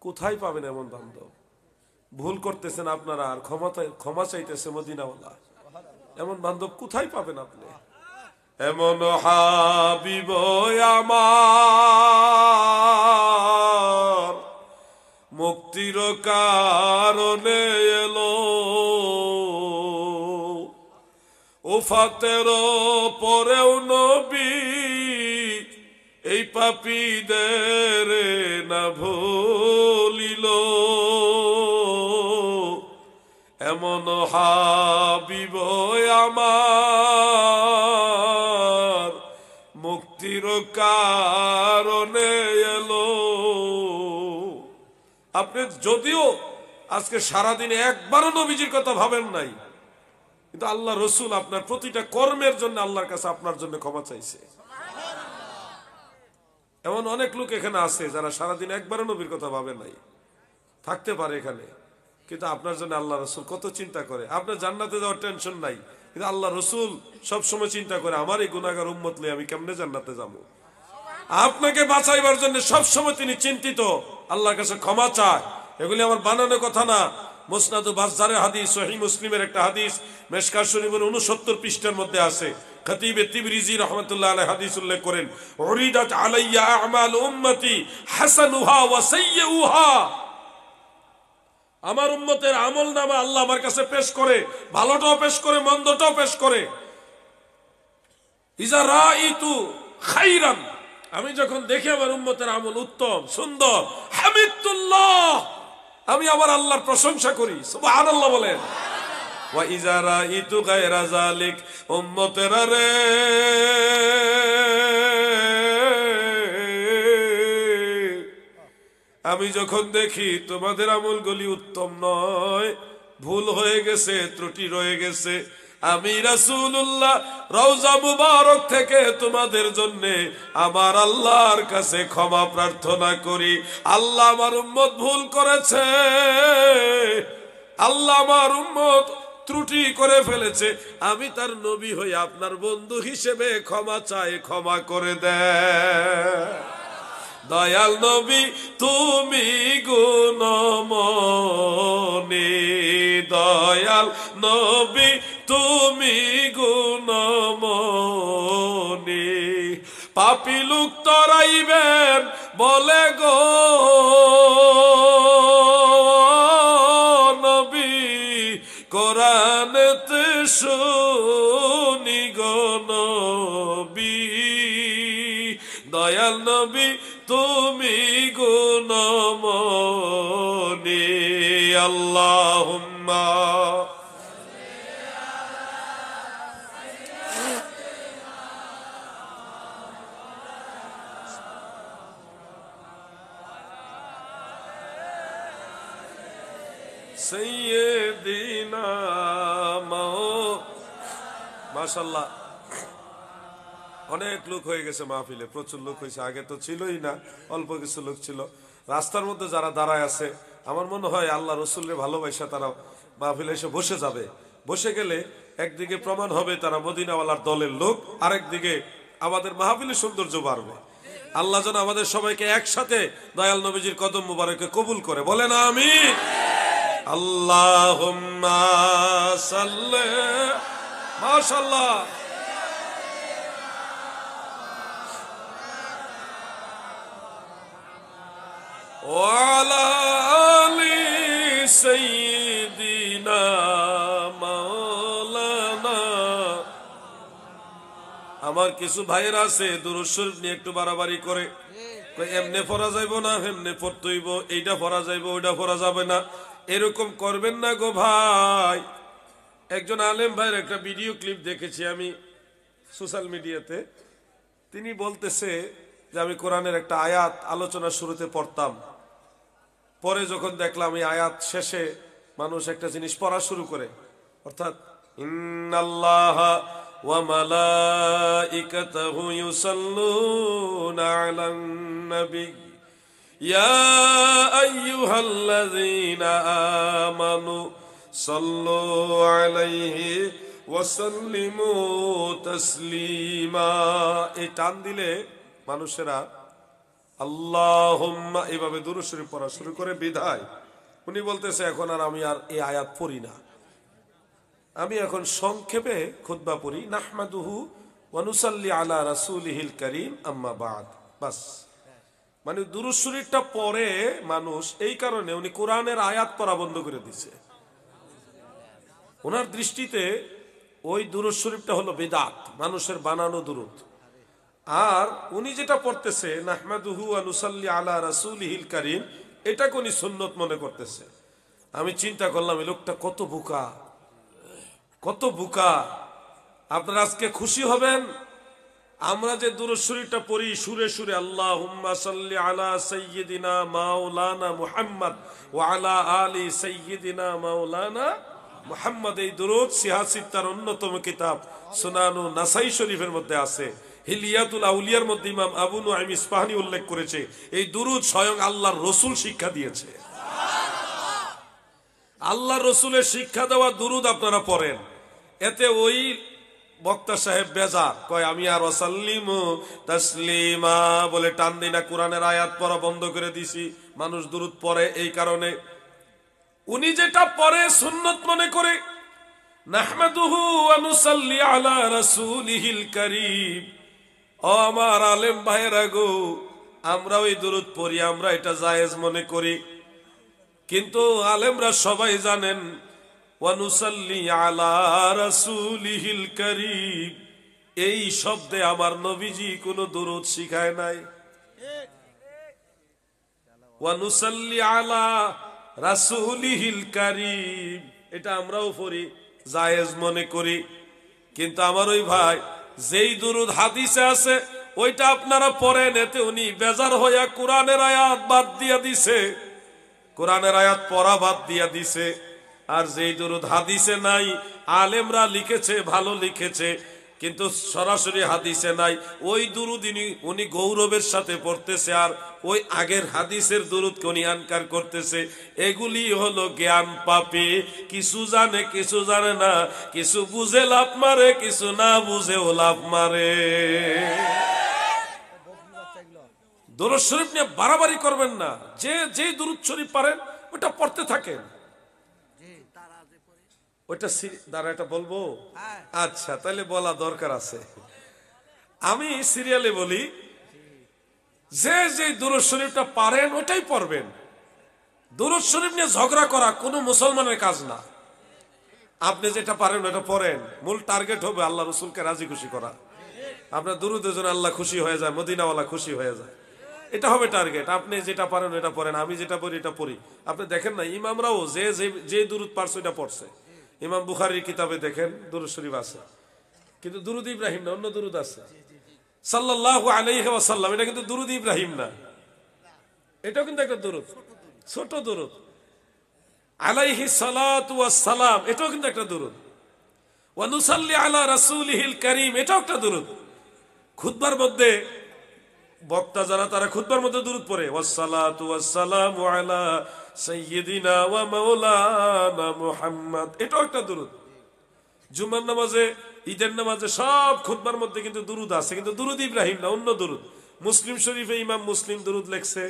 কোথায় পাবেন এমন বান্ধব? ভুল করতেছেন আপনারা আর ক্ষমা চাইতেছে মদিনাওয়ালা। এমন বান্ধব কোথায় পাবেন আপনি? এমন হাবিব আমার মুক্তির কারণে এলো, ওফাতের পরেও নবী এই পাপীদের না ভুলিল। এমন হাবিব আমার মুক্তির কারণে এলো। আপনি যদিও আজকে সারাদিনে একবারও নবীজির কথা ভাবেন নাই, কিন্তু আল্লাহ রসুল আপনার প্রতিটা কর্মের জন্য আল্লাহর কাছে আপনার জন্য ক্ষমা চাইছে। এমন অনেক লোক এখানে আছে যারা সারাদিন একবারও নবীর কথা ভাবে নাই, থাকতে পারে এখানে, কিন্তু আপনার জন্য আল্লাহ রসুল কত চিন্তা করে। আপনার জান্নাতে যাওয়ার টেনশন নাই, কিন্তু আল্লাহ রসুল সবসময় চিন্তা করে আমার এই গুনাহগার উম্মত লই আমি কেমনে জান্নাতে যাবো। আপনাকে বাঁচাইবার জন্য সবসময় তিনি চিন্তিত, আল্লাহর কাছে ক্ষমা চায়। এগুলি আমার বানানো কথা না, মুসনাদ বাজ্জারের হাদিস, সহিহ মুসলিমের একটা হাদিস, মেশকাত শরীফের 69 পৃষ্ঠার মধ্যে আছে। খতিবে তিবরিজি রাহমাতুল্লাহ আলাইহি হাদিস উল্লেখ করেন, উরিদাত আলাইয়া আমাল উম্মতি হাসানুহা ওয়া সাইয়্যুহা। আমার উম্মতের আমলনামা আল্লাহ আমার কাছে পেশ করে, ভালোটাও পেশ করে, মন্দটাও পেশ করে। ইজা রাইতু খাইরান, আমি যখন দেখি আমার উম্মতের আমল উত্তম সুন্দর, হামিদুল্লাহ, আমি আমার আল্লাহর প্রশংসা করি, সুবহানাল্লাহ বলেন। ওয়া ইজা রাইতু গায়রা যালিক, উম্মতেরা রে আমি যখন দেখি তোমাদের আমলগুলি উত্তম নয়, ভুল হয়ে গেছে, ত্রুটি রয়ে গেছে, আমি রাসূলুল্লাহ রওজা মুবারক থেকে তোমাদের জন্য আমার আল্লাহর কাছে ক্ষমা প্রার্থনা করি। আল্লাহ আমার উম্মত ভুল করেছে, আল্লাহ আমার উম্মত ত্রুটি করে ফেলেছে, আমি তার নবী হয়ে আপনার বন্ধু হিসেবে ক্ষমা চাই, ক্ষমা করে দেয়। দয়াল নবী তুমি গুণমনি, দয়াল নবী তুমি গুণমনি, পাপী লোক তরাইবেন বলে গো নবী, কোরআনেতে শুনি গো নবী, দয়াল নবী তুমি গুণমনি। আল্লাহুম্মা সাইয়্যিদিনা মাশাআল্লাহ। অনেক লোক হয়ে গেছে মাহফিলে, প্রচুর লোক হয়েছে, আগে তো ছিলই না, অল্প কিছু লোক ছিল। রাস্তার মধ্যে যারা দাঁড়ায় আছে, আমার মনে হয় আল্লাহ রসুলের ভালোবাসা তারা মাহফিলে এসে বসে যাবে। বসে গেলে একদিকে প্রমাণ হবে তারা মদিনাওয়ালার দলের লোক, আরেকদিকে আমাদের মাহফিলের সৌন্দর্য বাড়বে। আল্লাহ যেন আমাদের সবাইকে একসাথে দয়াল নবীজির কদম মুবারকে কবুল করে, বলেন আমিন। আল্লাহুম্মা সাল্লি, মাশাআল্লাহ। ওয়ালা আলি সাইয়্যিদিনা মাওলানা। আমার কিছু ভাইয়ের আছে দুরূদ শরীফ নিয়ে একটু বাড়াবাড়ি করে, এমনে পড়া যাইব না, এমনে পড়তে হইব, এইটা পড়া যাইব, ওইটা পড়া যাবে না, এরকম করবেন না গো ভাই। একজন আলেম ভাইয়ের একটা ভিডিও ক্লিপ দেখেছি আমি সোশ্যাল মিডিয়াতে। তিনি বলতেছে যে আমি কোরআনের একটা আয়াত আলোচনা শুরুতে পড়তাম, পরে যখন দেখলাম এই আয়াত শেষে মানুষ একটা জিনিস পড়া শুরু করে, অর্থাৎ ইন্নাল্লাহা ওয়া মালাইকাতাহু ইউসাল্লুনা আলান নবী ইয়া আইয়ুহাল্লাযীনা আমানু সাল্লু আলাইহি ওয়া সাল্লিমু তাসলিমা। এই টান দিলে মানুষেরা আল্লাহুম্মা এভাবে দুরূদ শরীফ পড়া শুরু করে, বিধায় উনি বলতেছে এখন আর আমি আর এই আয়াত পড়ি না। আমি এখন সংক্ষেপে খুতবা পড়ি। নাহমাদুহু ওয়া নুসাল্লি আলা রাসূলিহিল কারীম আম্মা বাদ। বাস, মানে দুরূদ শরীফটা পড়ে মানুষ, এই কারণে উনি কোরআনের আয়াত পড়া বন্ধ করে দিছে। ওনার দৃষ্টিতে ওই দুরূদ শরীফটা হলো বিদআত, মানুষের বানানো দুরূদ। আর উনি যেটা পড়তেছে নাহমাদুহু ওয়া নুসাল্লি আলা রাসূলিহিল কারীম, এটাকে উনি সুন্নত মনে করতেছে। আমি চিন্তা করলাম এই লোকটা কত বোকা, কত বোকা। আপনারা আজকে খুশি হবেন, আমরা যে দুরূদ শরীফটা পড়ি সুরে সুরে, আল্লাহুম্মা সাল্লি আলা সাইয়্যিদিনা মাওলানা মুহাম্মদ ওয়া আলা আলি সাইয়্যিদিনা মাওলানা মুহাম্মদ, এই দুরূদ সিহাসিত্তার অন্যতম কিতাব সুনানু নাসাই শরীফের মধ্যে আছে। হিলিয়াতুল আউলিয়ার মধ্যে ইমাম আবু নুআইম ইসফাহানি উল্লেখ করেছে এই দুরূদ স্বয়ং আল্লাহর রাসূল শিক্ষা দিয়েছে। আল্লাহর রাসূলের শিক্ষা দেওয়া দুরূদ আপনারা পড়েন, এতে ওই বক্তা সাহেব বেজার কয় আমি আর ওয়াসাল্লিমু তাসলিমা বলে টান দিই না, কোরআনের আয়াত পড়া বন্ধ করে দিছি। মানুষ দুরূদ পড়ে এই কারণে, উনি যেটা পড়ে সুন্নত মনে করে। নাহমাদুহু ওয়া নুসাল্লি আলা রাসূলিহিল কারীম। ও আমার আলেম ভাইয়েরা গো, আমরা ওই দুরূদ পড়ি, আমরা এটা জায়েজ মনে করি, কিন্তু আলেমরা সবাই জানেন ওয়া নুসাল্লি আলা রাসূলিহিল কারীম এই শব্দে আমার নবীজি কোনো দুরূদ শিখায় নাই। ওয়া নুসাল্লি আলা রাসূলিহিল কারীম এটা আমরাও পড়ি, জায়েজ মনে করি, কিন্তু আমার ওই ভাই যেই দুরূদ হাদিসে আছে ওইটা আপনারা পড়েন, এতে উনি বেজার হইয়া কোরআনের আয়াত বাদ দিয়া দিছে, কোরআনের আয়াত পড়া বাদ দিয়া দিছে। আর যেই দুরূদ হাদিসে নাই, আলেমরা লিখেছে, ভালো লিখেছে, কিন্তু সরাসরি হাদিসে নাই, ওই দুরূদ উনি গৌরবের সাথে পড়তেছে, আর ওই আগের হাদিসের দুরূদকে উনি আনকার করতেছে। এগুলি হলো জ্ঞান পাপী, কিছু জানে কিছু জানে না, কিছু বুঝে লাভ মারে, কিছু না বুঝেও লাভ মারে। দুরূদ শরীফ নিয়ে বাড়াবাড়ি করবেন না, যে দুরূদ শরীফ পারেন ওটা পড়তে থাকেন। ওইটা দ্বারা এটা বলবো, আচ্ছা তাহলে বলা দরকার আছে। আমি সিরিয়ালে বলি, যে দুরূদ শরীফটা পারেন ওটাই পড়বেন। দুরূদ শরীফ নিয়ে ঝগড়া করা কোনো মুসলমানের কাজ না। আপনি যেটা পারেন ওটা পড়েন, মূল টার্গেট হবে আল্লাহ রাসূলকে রাজি খুশি করা। আপনার দুরূদের জন্য আল্লাহ খুশি হয়ে যায়, মদিনাওয়ালা খুশি হয়ে যায়, এটা হবে টার্গেট। আপনি যেটা পারেন এটা পড়েন, আমি যেটা পড়ি এটা পড়ি। আপনি দেখেন না ইমামরাও যে দুরূদ পারছে ওটা পড়ছে। ইমাম বুখারীর কিতাবে দেখেন দুরূদ শরীফ আছে, কিন্তু দুরূদ ইব্রাহিম না, অন্য দুরূদ আছে সাল্লাল্লাহু আলাইহি ওয়াসাল্লাম, এটা কিন্তু দুরূদ ইব্রাহিম না, এটাও কিন্তু একটা দুরূদ, ছোট দুরূদ আলাইহি সালাতু ওয়াস সালাম, এটাও কিন্তু একটা দুরূদ। ওয়া নুসাল্লি আলা রাসূলিহিল কারীম এটাও একটা দুরূদ। খুতবার মধ্যে বক্তা যারা তারা খুতবার মধ্যে দুরূদ পড়ে, ওয়াসসালাতু ওয়াসসালামু আলা সাইয়্যিদিনা ওয়া মাওলানা মুহাম্মদ, এটাও একটা দুরূদ। জুমার নামাজে, ঈদের নামাজে, সব খুতবার মধ্যে কিন্তু দুরূদ আছে, কিন্তু দুরূদ ইব্রাহিম না, অন্য দুরূদ। মুসলিম শরীফে ইমাম মুসলিম দুরূদ লেখছে,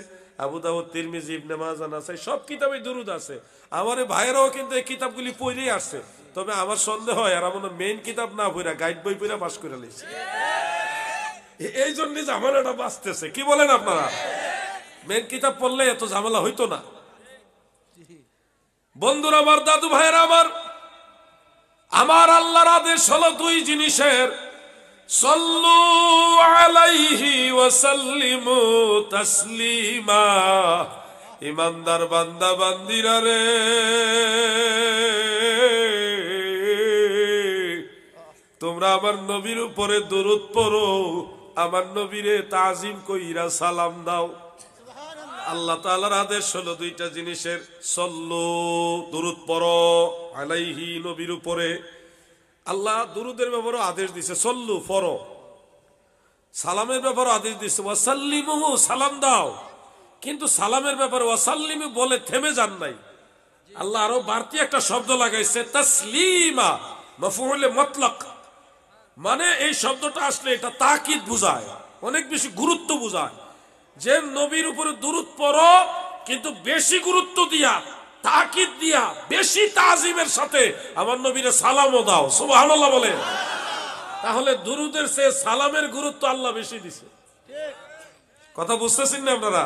আবু দাউদ, তিরমিজি, ইবনে মাজাহ, নাসাই সব কিতাবে দুরূদ আছে। আমার ভাইয়েরাও কিন্তু এই কিতাবগুলি পড়েই আসছে, তবে আমার সন্দেহ হয় আর আমার মেইন কিতাব না পড়া গাইড বই পড়া পাস করে লইছে, এই জন্য ঝামেলাটা বাঁচতেছে। কি বলেন আপনারা? মেন কিতাব পড়লে এত ঝামেলা হইতো না। বন্ধুরা আমার, দাদু ভাইয়েরা আমার আল্লাহর আদেশ হলো দুই জিনিসের, সাল্লু আলাইহি ওয়া সাল্লিমু তাসলিমা। ইমানদার বান্দা বান্দিরা রে, তোমরা আমার নবীর উপরে দরুদ পড়ো, আমার নবীরে তাজিম কইরা সালাম দাও। আল্লাহ তাআলার আদেশ হলো দুইটা জিনিসের, সল্লু দরুদ পড়ো, আলাইহি নবীর উপরে। আল্লাহ দুরুদের ব্যাপারে আদেশ দিছে সল্লু পড়ো, সালামের ব্যাপারে আদেশ দিছে ওয়াসাল্লিমু সালাম দাও, কিন্তু সালামের ব্যাপারে ওয়াসাল্লিমু বলে থেমে যান নাই। আল্লাহ আরো বাড়তি একটা শব্দ লাগাইছে তাসলিমা, মাফউলে মুতলাক, মানে এই শব্দটা আসলে এটা তাকিদ বুঝায়, অনেক বেশি গুরুত্ব বুঝায়, যে নবীর উপরে দুরুদ পড়ো কিন্তু বেশি গুরুত্ব দিয়া তাকিদ দিয়া বেশি তাজিমের সাথে আমার নবীরে সালামও দাও, সুবহানাল্লাহ বলে। তাহলে দুরুদের চেয়ে সালামের গুরুত্ব আল্লাহ বেশি দিছে। কথা বুঝতেছেন না আপনারা?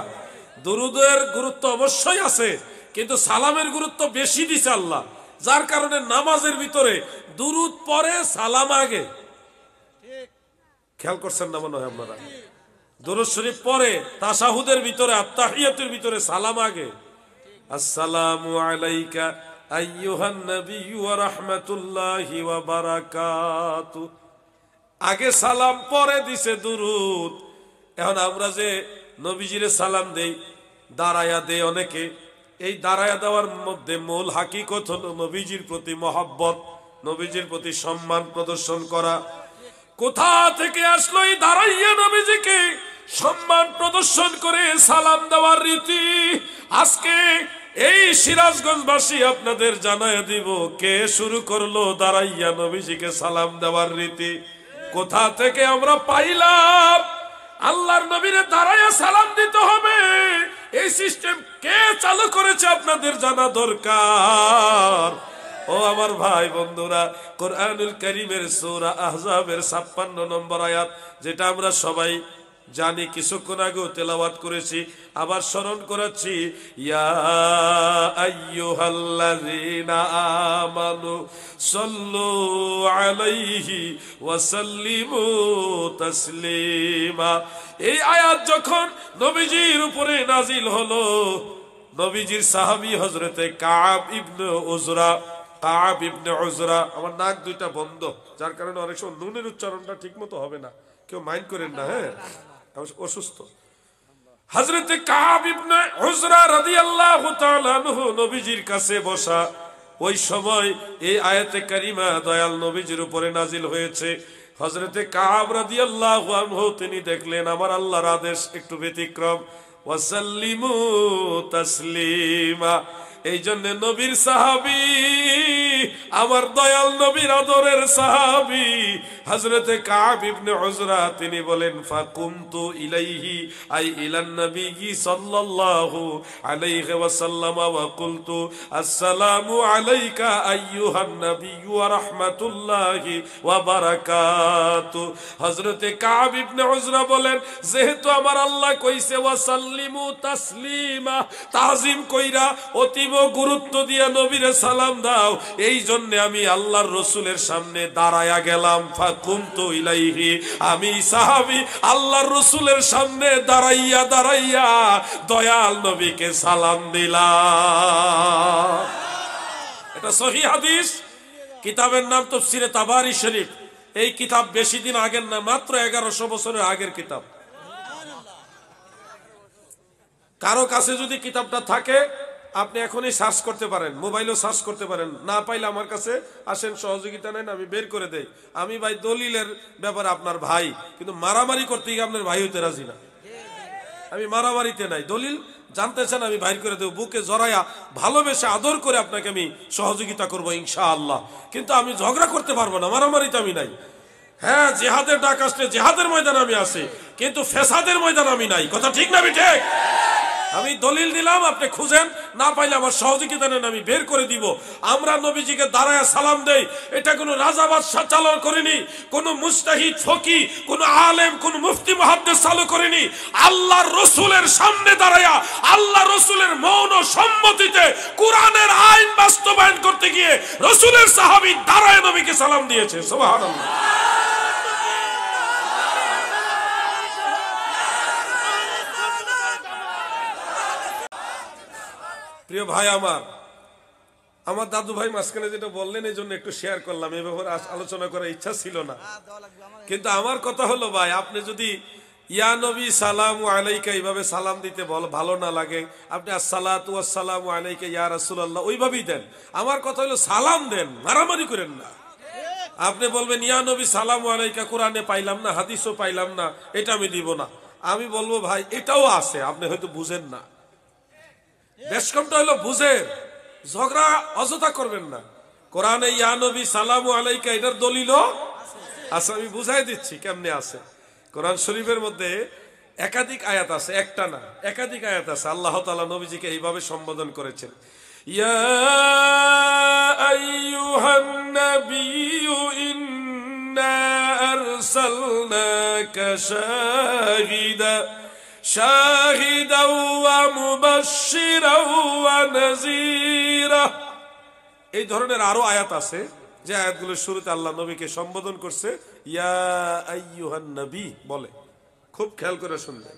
দুরুদের গুরুত্ব অবশ্যই আছে, কিন্তু সালামের গুরুত্ব বেশি দিছে আল্লাহ, যার কারণে নামাজের ভিতরে দুরুদ পরে সালাম আগে। খেয়াল করছেন না মনে হয় আপনারা? দুরুদ শরীফ পরে তাশাহুদের ভিতরে আত্তাহিয়াতুর ভিতরে সালাম আগে। আসসালামু আলাইকা আইয়ুহান নাবিয়্যু ওয়া রাহমাতুল্লাহি ওয়া বারাকাতুহু, আগে সালাম পরে দিছে দুরুদ। এখন আমরা যে নবীজিরে সালাম দেই, দাঁড়ায়া দেই অনেকে, এই দাঁড়ায়া দেওয়ার মধ্যে মূল হাকিকত হলো নবীজির প্রতি মহব্বত, নবীজির প্রতি সম্মান প্রদর্শন করা। কোথা থেকে আসলো এই দাঁড়াইয়া নবীজিকে সম্মান প্রদর্শন করে সালাম দেওয়ার রীতি? আজকে এই সিরাজগঞ্জবাসী আপনাদের জানায় দিব, কে শুরু করলো দাঁড়াইয়া নবীজিকে সালাম দেওয়ার রীতি? কোথা থেকে আমরা পাইলাম আল্লাহর নবীরে দাঁড়াইয়া সালাম দিতে হবে? এই সিস্টেম কে চালু করেছে আপনাদের জানা দরকার। ও আমার ভাই বন্ধুরা, কোরআনুল কারীমের সূরা আহজাবের 56 নম্বর আয়াত, যেটা আমরা সবাই জানি, কিছুক্ষণ আগেও তেলাওয়াত করেছি, আবার স্মরণ করাচ্ছি। ইয়া আইয়ুহাল্লাযীনা আমানু সাল্লু আলাইহি ওয়া সাল্লিমু তাসলিমা। এই আয়াত যখন নবীজির উপরে নাজিল হলো, নবীজির সাহাবী হযরতে কাব ইবনে উজরা, কাব ইবনে উজরা, আমার নাক দুইটা বন্ধ, যার কারণে অনেক সময় নুনের উচ্চারণটা ঠিক মতো হবে না, কেউ মাইন্ড করেন না, হ্যাঁ, অসুস্থ। হযরতে কাব ইবনে উজরা রাদিয়াল্লাহু তাআলা আনহু নবীজির কাছে বসা, ওই সময় এই আয়াতে কারিমা দয়াল নবীজির উপরে নাজিল হয়েছে। হযরতে কাব রাদিয়াল্লাহু আনহু তিনি দেখলেন আমার আল্লাহর আদেশ একটু ব্যতিক্রম, ওয়াসাল্লিমু তাসলিমা। এই জন্য নবীর সাহাবী, আমার দয়াল নবীর আদরের সাহাবী হযরতে কাব ইবনে উজরা তিনি বলেন, ফাকুমতু ইলাইহি আই ইলান নবী সাল্লাল্লাহু আলাইহি ওয়াসাল্লাম ওয়া কুলতু আসসালামু আলাইকা আইয়ুহান নবী ওয়া রাহমাতুল্লাহি ওয়া বারাকাতুহু। হযরতে কাব ইবনে উজরা বলেন, যেহেতু আমার আল্লাহ কইছে ওয়াসাল্লিমু তাসলিমা, তাজিম কইরা অতীব গুরুত্ব দিয়া নবীরে সালাম দাও, এই জন্য আমি আল্লাহর রসুলের সামনে দাঁড়ায়া গেলাম। ফাকুমতু ইলাইহি, আমি সাহাবী আল্লাহর রসুলের সামনে দাঁড়াইয়া দাঁড়াইয়া দয়াল নবীকে সালাম দিলাম। এটা সহিহ হাদিস, কিতাবের নাম তাফসীরে তাবারী শরীফ। এই কিতাব বেশি দিন আগের না, মাত্র 1100 বছরের আগের কিতাব। কারো কাছে যদি কিতাবটা থাকে আপনি এখনই সার্চ করতে পারেন, মোবাইলেও সার্চ করতে পারেন, না পাইলে আমার কাছে আসেন, সহযোগিতা নেন, আমি বের করে দেই। আমি ভাই দলিলের ব্যাপারে আপনার ভাই, কিন্তু মারামারি করতে গিয়ে আপনার ভাই হইতে রাজি না। আমি মারামারিতে নাই, দলিল জানতে চান আমি বাইর করে দেব, বুকে জড়াইয়া ভালোবেসে আদর করে আপনাকে আমি সহযোগিতা করবো ইনশাআল্লাহ। কিন্তু আমি ঝগড়া করতে পারবো না, মারামারিতে আমি নাই। হ্যাঁ, জিহাদের ডাক আসলে জিহাদের ময়দান আমি আছি, কিন্তু ফেসাদের ময়দান আমি নাই। কথা ঠিক না? ঠিক। আমি দলিল দিলাম, আপনি খুঁজেন, না পাইলে আমার সহযোগিতা নেন, আমি বের করে দিব। আমরা নবীজিকে দাঁড়ায় সালাম দেই, এটা কোনো রাজা বাদশাহ চালু করেনি, কোনো মুস্তাহিদ ফকি, কোনো আলেম, কোনো মুফতি মুহাদ্দিস চালু করেনি। আল্লাহর রসুলের সামনে দাঁড়ায়া আল্লাহর রসুলের মৌন সম্মতিতে কোরআনের আইন বাস্তবায়ন করতে গিয়ে রসুলের সাহাবী দাঁড়ায় নবীকে সালাম দিয়েছে। সুবহানাল্লাহ। প্রিয় ভাই আমার দাদু ভাই মাঝখানে যেটা বললেন এই জন্য একটু শেয়ার করলাম, এই ব্যাপারে আলোচনা করার ইচ্ছা ছিল না। কিন্তু আমার কথা হলো ভাই, আপনি যদি ইয়া নবী সালামু আলাইকা এইভাবে সালাম দিতে ভালো না লাগে, আপনি আসসালাতু ওয়াসসালামু আলাইকা ইয়া রাসূলুল্লাহ ওইভাবেই দেন। আমার কথা হলো সালাম দেন, মারামারি করেন না। আপনি বলবেন ইয়া নবী সালামু আলাইকা কোরআনে পাইলাম না, হাদিসও পাইলাম না, এটা আমি দিব না। আমি বলবো ভাই এটাও আছে, আপনি হয়তো বুঝেন না। বেশকমটা হলো বুঝেন, ঝগড়া অযথা করবেন না। কোরআনে ইয়া নবী সালামু আলাইকা এটার দলিল আছে, আমি বুঝাই দিচ্ছি কেমনে আছে। কোরআন শরীফের মধ্যে একাধিক আয়াত আছে, একটা না একাধিক আয়াত আছে। আল্লাহ তাআলা নবীজিকে এইভাবে সম্বোধন করেছেন, ইয়া আইয়ুহান নাবিয়্যু ইন্না আরসালনাকা শাহিদাও ওয়া মুবাশশিরাও ওয়া নাযীরা। এই ধরনের আরো আয়াত আছে যে আয়াতগুলোর শুরুতে আল্লাহ নবীকে সম্বোধন করছে ইয়া আইয়ুহান নবী বলে, খুব খেয়াল করে শুনবেন।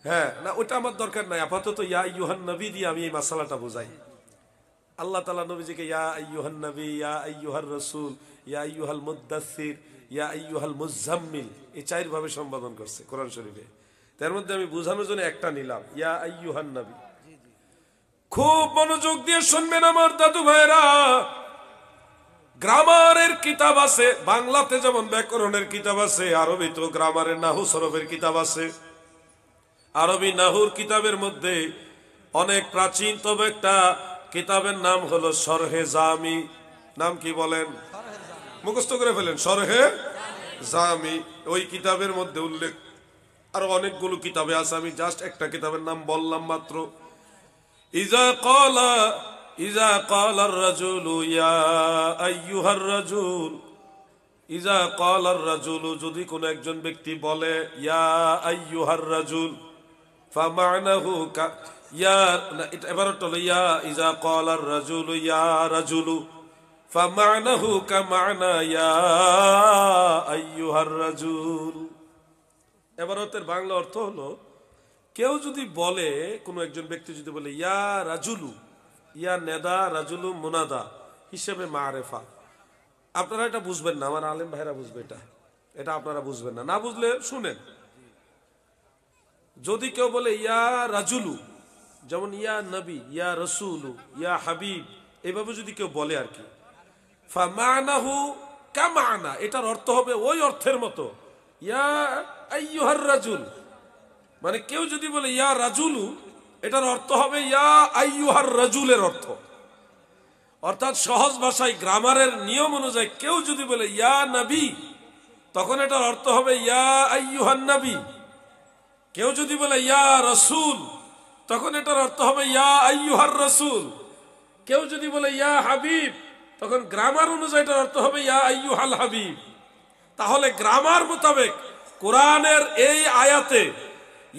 হ্যাঁ, না ওটা আমার দরকার নাই, আপাতত ইয়া আইয়ুহান নবী দিয়ে আমি এই মাসালাটা বুঝাই। আল্লাহ তাআলা নবীজিকে ইয়া আইয়ুহান নবী, ইয়া আইয়ুহার রাসূল, ইয়া আইয়ুহাল মুদ্দাসসির, ইয়া আইয়ুহাল মুজাম্মিল, এই চার ভাবে সম্বোধন করছে কোরআন শরীফে। তার মধ্যে আমি বোঝানোর জন্য একটা নিলাম, ইয়া আইয়ুহান নবী। খুব মনোযোগ দিয়ে শুনবেন আমার দাদু ভাইরা। গ্রামারের কিতাব আছে, বাংলাতে যেমন ব্যাকরণের কিতাব আছে, আরবি তো গ্রামারের নাহু সরফের কিতাব আছে। আরবি নাহুর কিতাবের মধ্যে অনেক প্রাচীন তবে একটা কিতাবের নাম হলো শরহে জামি। নাম কি বলেন? মুখস্থ করে ফেলেন, শরহে জামি। ওই কিতাবের মধ্যে উল্লেখ আরো অনেকগুলো কিতাবে আছে, আমি জাস্ট একটা কিতাবের নাম বললাম মাত্র। ইজা ক্বালার রাজুলু ইয়া আইয়ুহার রাজুল, ইজা ক্বালার রাজুলু, যদি কোন একজন ব্যক্তি বলে ইয়া আইয়ুহার রাজুল, ফামানাহু ইয়া, এটা এবারটা হলো ইয়া ইজা ক্বালার রাজুলু ইয়া রাজুলু ফামানাহু কামানা ইয়া আইয়ুহার রাজুল। এবারতের বাংলা অর্থ হলো কেউ যদি বলে, কোন একজন ব্যক্তি যদি বলে ইয়া রাজুলু, ইয়া নেদা রাজুলু মুনাদা হিসেবে মারেফা, আপনারা এটা বুঝবেন না, আমার আলেম ভাইরা বুঝবে এটা, এটা আপনারা বুঝবেন না, না বুঝলে শুনেন। যদি কেউ বলে ইয়া রাজুলু, যেমন ইয়া নবী, ইয়া রসুলু, ইয়া হাবিব, এভাবে যদি কেউ বলে আর কি, ফামানাহু কামানা, এটার অর্থ হবে ওই অর্থের মতো ইয়া আইয়ুহার রাজুল। মানে কেউ যদি বলে ইয়া রাজুলু, এটার অর্থ হবে ইয়া আইয়ুহার রাজুলের অর্থ। অর্থাৎ সহজ ভাষায় গ্রামারের নিয়ম অনুযায়ী কেউ যদি বলে ইয়া নবী, তখন এটার অর্থ হবে ইয়া আইয়ুহান নবী। কেউ যদি বলে ইয়া রাসূল, তখন এটার অর্থ হবে ইয়া আইয়ুহার রাসূল। কেউ যদি বলে ইয়া হাবিব, তখন গ্রামার অনুযায়ী এটার অর্থ হবে ইয়া আইয়ুহাল হাবিব। তাহলে গ্রামার মোতাবেক কোরআনের এই আয়াতে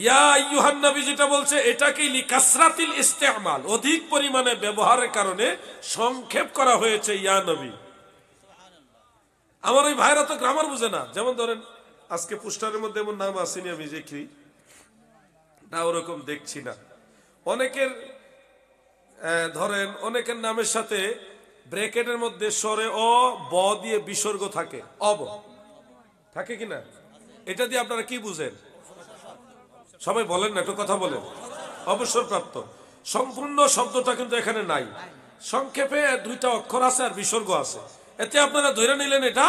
ইয়া আইয়ুহান নবী যেটা বলছে, এটাকে লিকাসরাতিল ইস্তেমাল, অধিক পরিমাণে ব্যবহারের কারণে সংক্ষেপ করা হয়েছে ইয়া নবী। আমার ওই ভাইরা তো গ্রামার বুঝে না। যেমন ধরেন আজকে পোস্টারের মধ্যে এমন নাম আসেনি, আমি দেখি না, ওরকম দেখছি না। অনেকের ধরেন অনেকের নামের সাথে ব্র্যাকেটের মধ্যে স্বরে অ ব দিয়ে বিসর্গ থাকে, অব থাকে কিনা, এটা দিয়ে আপনারা কি বুঝেন? সবাই বলেন না, একটু কথা বলেন। অবসরপ্রাপ্ত সম্পূর্ণ শব্দটা কিন্তু এখানে নাই, সংক্ষেপে দুইটা অক্ষর আছে আর বিসর্গ আছে, এতে আপনারা ধরে নিলেন এটা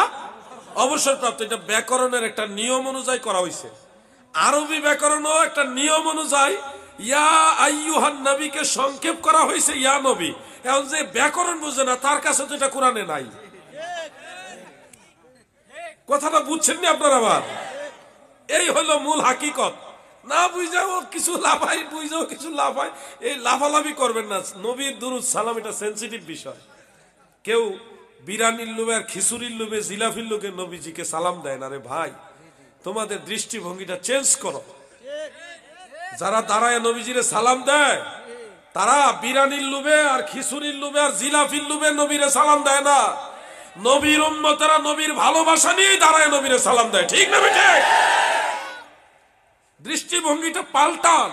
অবসরপ্রাপ্ত। এটা ব্যাকরণের একটা নিয়ম অনুযায়ী করা হয়েছে। আরবি ব্যাকরণও একটা নিয়ম অনুযায়ী ইয়া আইয়ুহান নবীকে সংক্ষেপ করা হয়েছে ইয়া নবী। এখন যে ব্যাকরণ বুঝে না, তার কাছে তো এটা কোরআনে নাই। কথাটা বুঝছেন না আপনারা? আবার এই হলো মূল হাকিকত। না বুঝাও কিছু লাফাই, বুঝাও কিছু লাফাই, এই লাফালাফি করবেন না। নবীর দুরূদ সালাম এটা সেন্সিটিভ বিষয়। কেউ বিরানির লোভে আর খিচুড়ির লোভে জিলাফির লোভে নবীজিকে সালাম দেয় না। রে ভাই, তোমাদের দৃষ্টিভঙ্গিটা চেঞ্জ করো। যারা দাঁড়ায় নবীজিরে সালাম দেয়, তারা বিরানির লোভে আর খিচুড়ির লোভে আর জিলাফির লোভে নবীরে সালাম দেয় না। নবীর উম্মতেরা নবীর ভালোবাসা নিয়ে দাঁড়ায় নবীরে সালাম দেয়, ঠিক না বেঠে? দৃষ্টিভঙ্গিটা পাল্টান।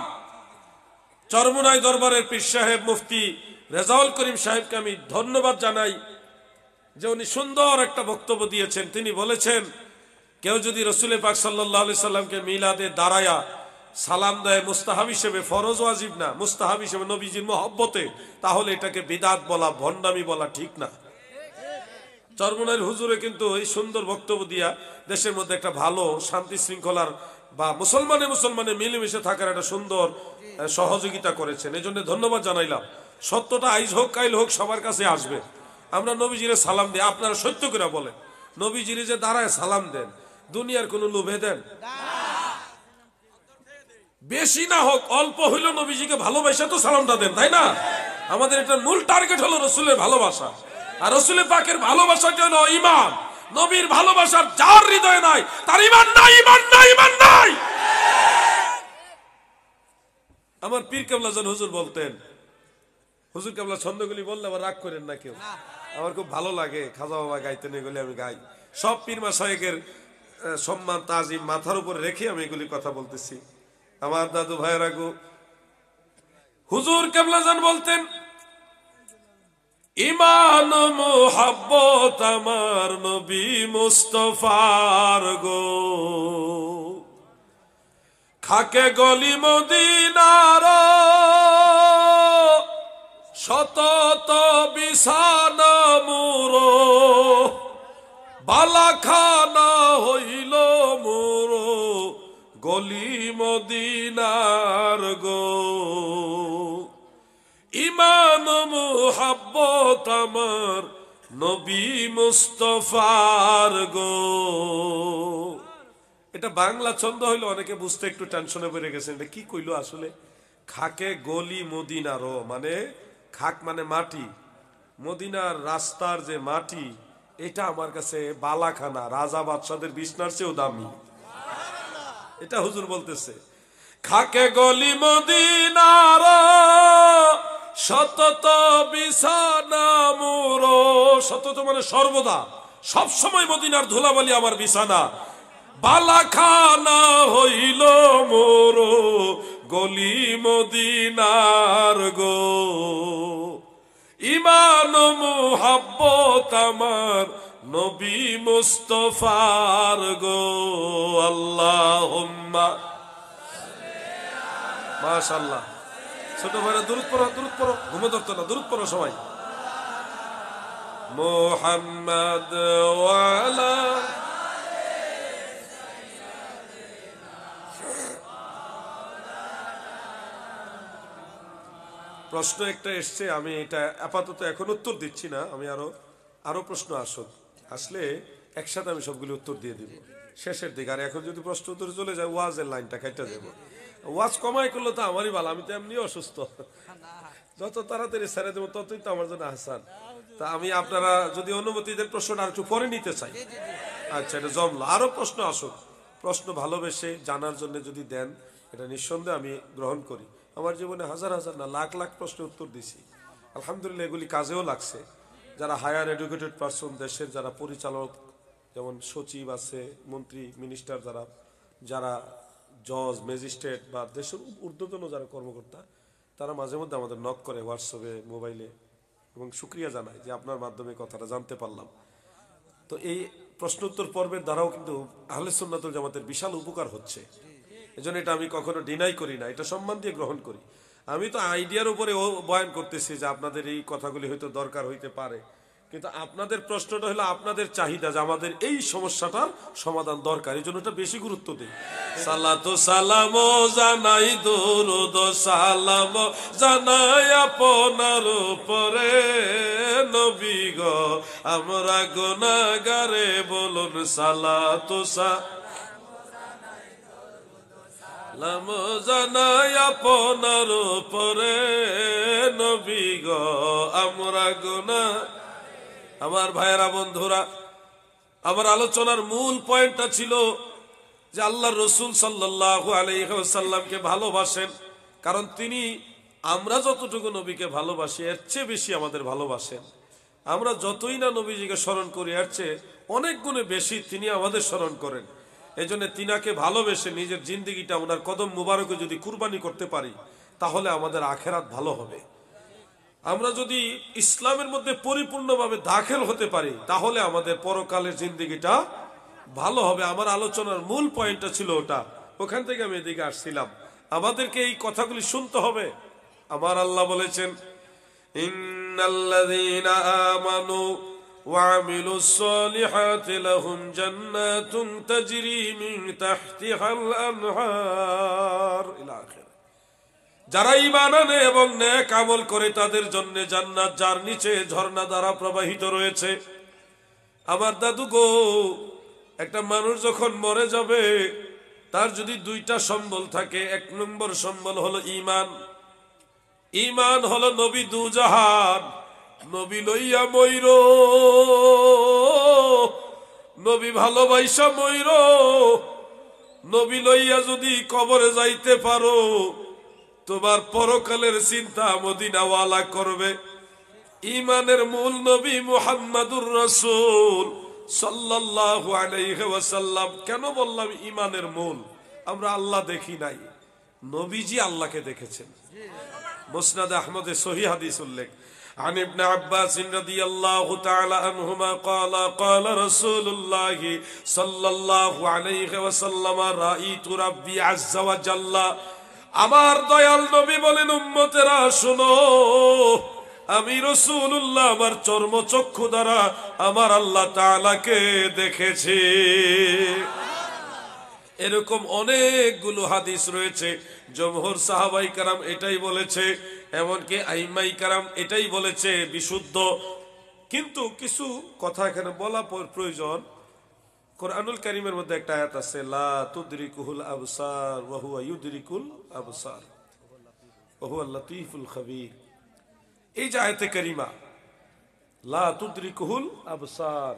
চরমোনাই দরবারের পীর সাহেব মুফতি রেজাউল করিম সাহেবকে আমি ধন্যবাদ জানাই যে উনি সুন্দর একটা বক্তব্য দিয়েছেন। তিনি বলেছেন, কেউ যদি রসুল পাক সাল্লাল্লাহু আলাইহি সাল্লামকে মিলাদে দাঁড়ায়া সালাম দেয় মুস্তাহাব হিসেবে, ফরজ ওয়াজিব না, মুস্তাহাব হিসেবে নবীজির মহব্বতে, তাহলে এটাকে বিদআত বলা, ভণ্ডামি বলা ঠিক না। চরমোনাইর হুজুরে কিন্তু এই সুন্দর বক্তব্য দিয়া দেশের মধ্যে একটা ভালো শান্তি শৃঙ্খলার বা মুসলমানে মিলেমিশে থাকার একটা সুন্দর সহযোগিতা করেছেন। এই জন্য ধন্যবাদ জানাইলাম। সত্যটা আইজ হোক কাইল হোক সবার কাছে আসবে। আমরা নবীজিরে সালাম দিই, আপনারা সত্য করে বলেন, নবীজিরে যে দাঁড়ায় সালাম দেন, দুনিয়ার কোন লোভে দেন? বেশি না হোক, অল্প হইল নবীজিকে ভালোবাসা তো সালামটা দেন, তাই না? আমাদের এটা মূল টার্গেট হলো রসুলের ভালোবাসা। আর রসুলের পাকের ভালোবাসাটা হলো ঈমান। নবীর ভালোবাসার যার হৃদয়ে নাই তার ঈমান নাই, ঈমান নাই, ঈমান নাই। আমার পীর কেবলা জান হুজুর বলতেন, হুজুর কেবলা ছন্দগুলি বললে আবার রাগ করেন না কেউ, আমার খুব ভালো লাগে, খাজা বাবা গাইতেন এগুলি আমি গাই। সব পীর মাশায়েখের সম্মান তাজিম মাথার উপরে রেখে আমি এগুলি কথা বলতেছি। আমার দাদু ভাইয়েরা গো, হুজুর কেবলা জান বলতেন, ঈমান মুহাব্বত আমার নবী মুস্তাফার গো, খাকে গলি মদিনার শতত বিছানা মুরো, বালাখানা হইল মুরো গলি মদিনার গো। ঈমান মুহাব্বত আমার নবী মুস্তাফার গো। এটা বাংলা ছন্দ হইলো, অনেকে বুঝতে একটু টেনশনে পড়ে গেছেন, এটা কি কইলো আসলে। খাকে গলি মদিনারও, মানে খাক মানে মাটি, মদিনার রাস্তার যে মাটি, এটা আমার কাছে বালাখানা, রাজা বাদশাদের বিছনার চেয়েও দামি। এটা হুজুর বলতেছে, খাকে গলি মদিনার শতত বিছানা মুরো, শতত মানে সর্বদা, সব সময় মদিনার ধুলাবালি আমার বিছানা, বালাখানা হইল মোরো গলি মদিনার গো। ঈমান মুহাব্বত আমার নবী মুস্তাফার গো। আল্লাহুম্মা মাশাআল্লাহ। ছোট ভাইরা দুরূদ পড়ো, দুরূদ পড়ো, ঘুমে ধরতো না, দুরূদ পড়ো সবাই। মুহাম্মদ ওয়া আলা প্রশ্ন একটা এসছে, আমি এটা আপাতত এখন উত্তর দিচ্ছি না, আমি আরো প্রশ্ন আসলে একসাথে আমি সবগুলো উত্তর দিয়ে দিব শেষের দিকে। আর এখন যদি প্রশ্ন উত্তর চলে যায় ওয়াজের লাইনটা কেটে দেবো। ওয়াজ কমাই করলে তো আমারই ভালো, আমি তো এমনি অসুস্থ, যত তাড়াতাড়ি ছেড়ে দেবো ততই তো আমার জন্য আহসান। তা আমি আপনারা যদি অনুমতি দেন প্রশ্নটা আর একটু পরে নিতে চাই। আচ্ছা, এটা জমলো, আরো প্রশ্ন আসুক। প্রশ্ন ভালোবেসে জানার জন্য যদি দেন, এটা নিঃসন্দেহে আমি গ্রহণ করি। আমার জীবনে হাজার হাজার না লাখ লাখ প্রশ্নের উত্তর দিছি, আলহামদুলিল্লাহ এগুলি কাজেও লাগছে। যারা হায়ার এডুকেটেড পারসন, দেশের যারা পরিচালক, যেমন সচিব আছে, মন্ত্রী মিনিস্টার, যারা জজ ম্যাজিস্ট্রেট বা দেশের ঊর্ধ্বতন যারা কর্মকর্তা, তারা মাঝে মধ্যে আমাদের নক করে হোয়াটসঅ্যাপে, মোবাইলে, এবং শুক্রিয়া জানায় যে আপনার মাধ্যমে কথাটা জানতে পারলাম। তো এই প্রশ্ন উত্তর পর্বের দ্বারাও কিন্তু আহলে সুন্নাত ওয়াল জামাতের বিশাল উপকার হচ্ছে। এজন্য এটা আমি কখনো ডিনাই করি না, এটা সম্মান দিয়ে গ্রহণ করি। আমি তো আইডিয়ার উপরে বয়ান করতেছি যে আপনাদের এই কথাগুলি হয়তো দরকার হইতে পারে, কিন্তু আপনাদের প্রশ্নটা হলো আপনাদের চাহিদা যে আমাদের এই সমস্যাটার সমাধান দরকার, এই জন্য এটা বেশি গুরুত্ব দিই। সালাতু সালাম জানাই, দুরূদ সালাম জানাই আপনার উপরে নবী গো, আমরা গুনাহগারে বলুন সালাতু সালাম জানাই আপনার উপরে নবী গো, আমরা গুনাহ। আমার ভাইয়েরা, বন্ধুরা, আমার আলোচনার মূল পয়েন্টটা ছিল যে আল্লাহর রাসূল সাল্লাল্লাহু আলাইহি ওয়াসাল্লামকে ভালোবাসেন, কারণ তিনি আমরা যতটুকু নবীকে ভালোবাসি এর চেয়ে বেশি আমাদের ভালোবাসেন। আমরা যতই না নবীজিকে স্মরণ করি এর চেয়ে অনেক গুণে বেশি তিনি আমাদের স্মরণ করেন। এই জন্য তিনাকে ভালোবেসে নিজের জিন্দেগিটা ওনার কদম মুবারকে যদি কুরবানি করতে পারি, তাহলে আমাদের আখেরাত ভালো হবে। আমরা যদি ইসলামের মধ্যে পরিপূর্ণভাবে দাখিল হতে পারি, তাহলে আমাদের পরকালের জিন্দেগিটা ভালো হবে। আমার আলোচনার মূল পয়েন্টটা ছিল ওটা, ওখান থেকে আমি এদিকে আসছিলাম। আমাদেরকে এই কথাগুলি শুনতে হবে। আমার আল্লাহ বলেছেন, ইন্নাল্লাযীনা আমানু ওয়া আমিলুস সালিহাতি লাহুম জান্নাতুন তাজরি মিন তাহতিহাল আনহার ইলা আখির। যারা ঈমান আনে এবং নেক আমল করে তাদের জন্য জান্নাত, যার নিচে ঝর্ণা দ্বারা প্রবাহিত রয়েছে। আমার দাদু গো, একটা মানুষ যখন মরে যাবে, তার যদি দুইটা সম্বল থাকে, এক নম্বর সম্বল হলো ঈমান, ইমান হলো নবী দুজাহান, নবী লইয়া মইর, নবী ভালোবাসা মইর, নবী লইয়া যদি কবরে যাইতে পারো তোমার পরকালের চিন্তা মদিনাওয়ালা করবে। ইমানের মূল নবী মুহাম্মাদুর রাসূল সাল্লাল্লাহু আলাইহি ওয়াসাল্লাম। কেন বললাম ইমানের মূল? আমরা আল্লাহ দেখি নাই, নবীজি আল্লাহকে দেখেছেন। মুসনাদ আহমদে সহিহ হাদিস উল্লেখ, عن ابن عباس رضي الله تعالى عنهما قال قال رسول الله صلى الله عليه وسلم رأيت ربي عز وجل। আমার দয়াল নবী বলেন, উম্মতেরা শুনো, আমি রাসূলুল্লাহ আমার চর্মচক্ষু দ্বারা আমার আল্লাহ তাআলাকে দেখেছি। এরকম অনেকগুলো হাদিস রয়েছে। জমহুর সাহাবাই কারাম এটাই বলেছে, এমনকি আইমাই কারাম এটাই বলেছে বিশুদ্ধ। কিন্তু কিছু কথা এখানে বলা প্রয়োজন। কোরআনুল কারীমের মধ্যে একটা আয়াত আছে, লা তুদরিকুহুল আবসার ওয়া হুয়া ইউদরিকুল আবসার ওয়া হুয়াল লাতীফুল খাবীর। এই যে আয়াতে কারিমা, লা তুদরিকুহুল আবসার,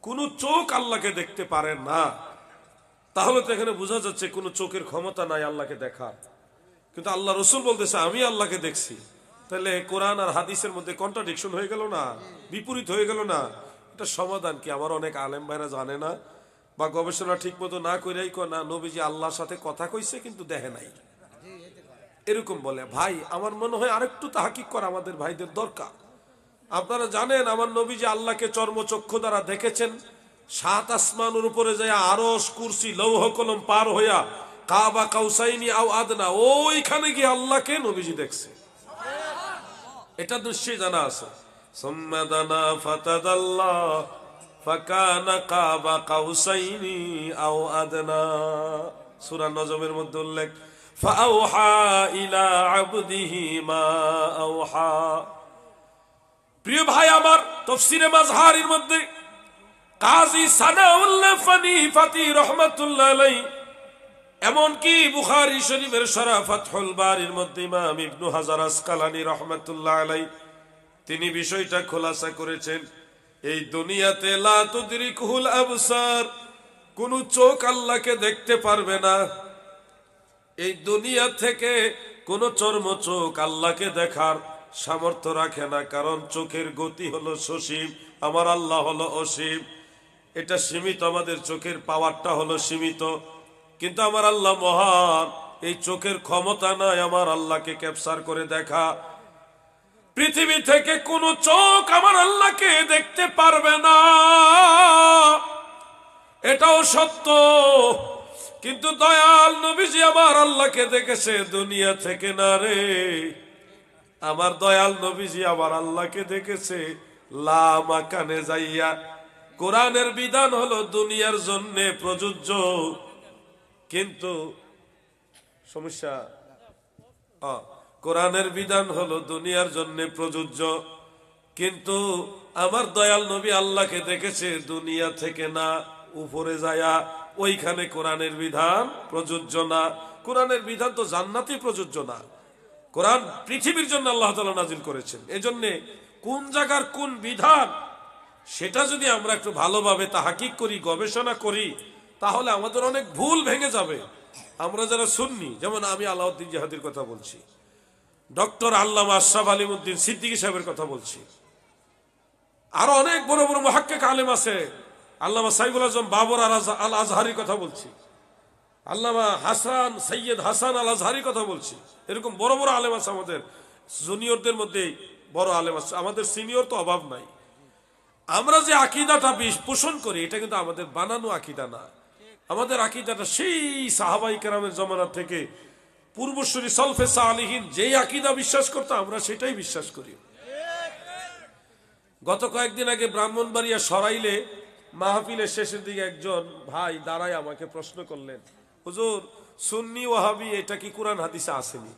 কোন চোখ আল্লাহকে দেখতে পারে না। তাহলে তো এখানে বোঝা যাচ্ছে কোন চোখের ক্ষমতা নাই আল্লাহকে দেখার। কিন্তু আল্লাহ রসুল বলতেছে আমি আল্লাহকে দেখছি। তাহলে কোরআন আর হাদিসের মধ্যে কন্ট্রাডিকশন হয়ে গেল না, বিপরীত হয়ে গেল না? এটা সমাধান কি? আমার অনেক আলেম ভাইরা জানে না বা গবেষণা ঠিক মতো না কইরাই না নবীজি আল্লাহর সাথে কথা কইছে কিন্তু দেখে নাই, এরকম বলে। ভাই আমার মনে হয় আরেকটু তাহকিক করা আমাদের ভাইদের দরকার। আপনারা জানেন আমার নবীজি আল্লাহকে চর্মচক্ষু দ্বারা দেখেছেন। 7 আসমানের উপরে যায় আরশ, কুরসি, লৌহ কলম পার হইয়া কাবা কাউসাইনি আও আদনা, ওইখানে গিয়ে আল্লাহকে নবীজি দেখছে। এটা নিশ্চয়ই জানা আছে। সুম্মা দানা ফাতাদাল্লা ফাকানা কাবা কাউসাইনি আও আদনা, সূরা নজমের মধ্যে উল্লেখ, ফাআওহা ইলা আবদিহি মা আওহা। প্রিয় ভাই আমার, তাফসীরে মাজহারির মধ্যে কাজী সানাউল্লাহ ফানি রহমাতুল্লাহ আলাইহি, এমনকি বুখারী শরীফের শরহ ফাতহুল বারির মধ্যে ইমাম ইবনে হাজার আসকালানী রহমাতুল্লাহ আলাইহি তিনি বিষয়টা খোলাসা করেছেন। এই দুনিয়াতে লা তুদরিকুহুল আবসার, কোন চোখ আল্লাহকে দেখতে পারবে না। এই দুনিয়া থেকে কোন চর্ম চোখ আল্লাহকে দেখার সামর্থ্য রাখে না, কারণ চোখের গতি হলো সসীম, আমার আল্লাহ হলো অসীম। এটা সীমিত, আমাদের চোখের পাওয়ারটা হলো সীমিত, কিন্তু আমার আল্লাহ মহান। এই চোখের ক্ষমতা নাই আমার আল্লাহকে ক্যাপচার করে দেখা। পৃথিবী থেকে কোন চোখ আমার আল্লাহকে দেখতে পারবে না, এটাও সত্য। কিন্তু দয়াল নবীজি আমার আল্লাহকে দেখেছে দুনিয়া থেকে না রে। আমার দয়াল নবীজি আমার আল্লাহকে দেখেছে লা মাকানে যাইয়া। কোরআনের বিধান হলো দুনিয়ার জন্য প্রযোজ্য, কিন্তু সমস্যা, কোরআনের বিধান হলো দুনিয়ার জন্য প্রযোজ্য, কিন্তু আমার দয়াল নবী আল্লাহকে দেখেছে দুনিয়া থেকে না, উপরে যায়া। ওইখানে কোরআনের বিধান প্রযোজ্য না। কোরআনের বিধান তো জান্নাতে প্রযোজ্য না। কোরআন পৃথিবীর জন্য আল্লাহ তাআলা নাজিল করেছেন। এজন্য কোন জায়গার কোন বিধান সেটা যদি আমরা একটু ভালোভাবে তাহকিক করি, গবেষণা করি, তাহলে আমাদের অনেক ভুল ভেঙে যাবে। আমরা যারা সুন্নি, যেমন আমি আলাউদ্দিন জিহাদির কথা বলছি, ডক্টর আল্লামা আশরাফ আলিমউদ্দিন সিদ্দিকী সাহেবের কথা বলছি, আরো অনেক বড় বড় মুহাক্কিক আলেম আছে, আল্লামা সাইফুল আজম বাবর আল আজহারির কথা বলছি, আল্লামা হাসান সৈয়দ হাসান আল আজহারির কথা বলছি। এরকম বড় বড় আলেম আছে আমাদের জুনিয়রদের মধ্যে, বড় আলেম আছে। আমাদের সিনিয়র তো অভাব নাই। আমরা যে আকীদাটা পোষণ করি এটা কিন্তু আমাদের বানানো আকীদা না। আমাদের আকীদাটা সেই সাহাবায়ে কেরামের জমানা থেকে পূর্বসূরি সালফে সালিহিন যেই আকীদা বিশ্বাস করতো আমরা সেটাই বিশ্বাস করি। গত কয়েকদিন আগে ব্রাহ্মণবাড়িয়া সরাইলে মাহফিলের শেষের দিকে একজন ভাই দাঁড়ায় আমাকে প্রশ্ন করলেন, হুজুর সুন্নি ওয়াহাবি এটা কি কোরআন হাদিসে আসেনি?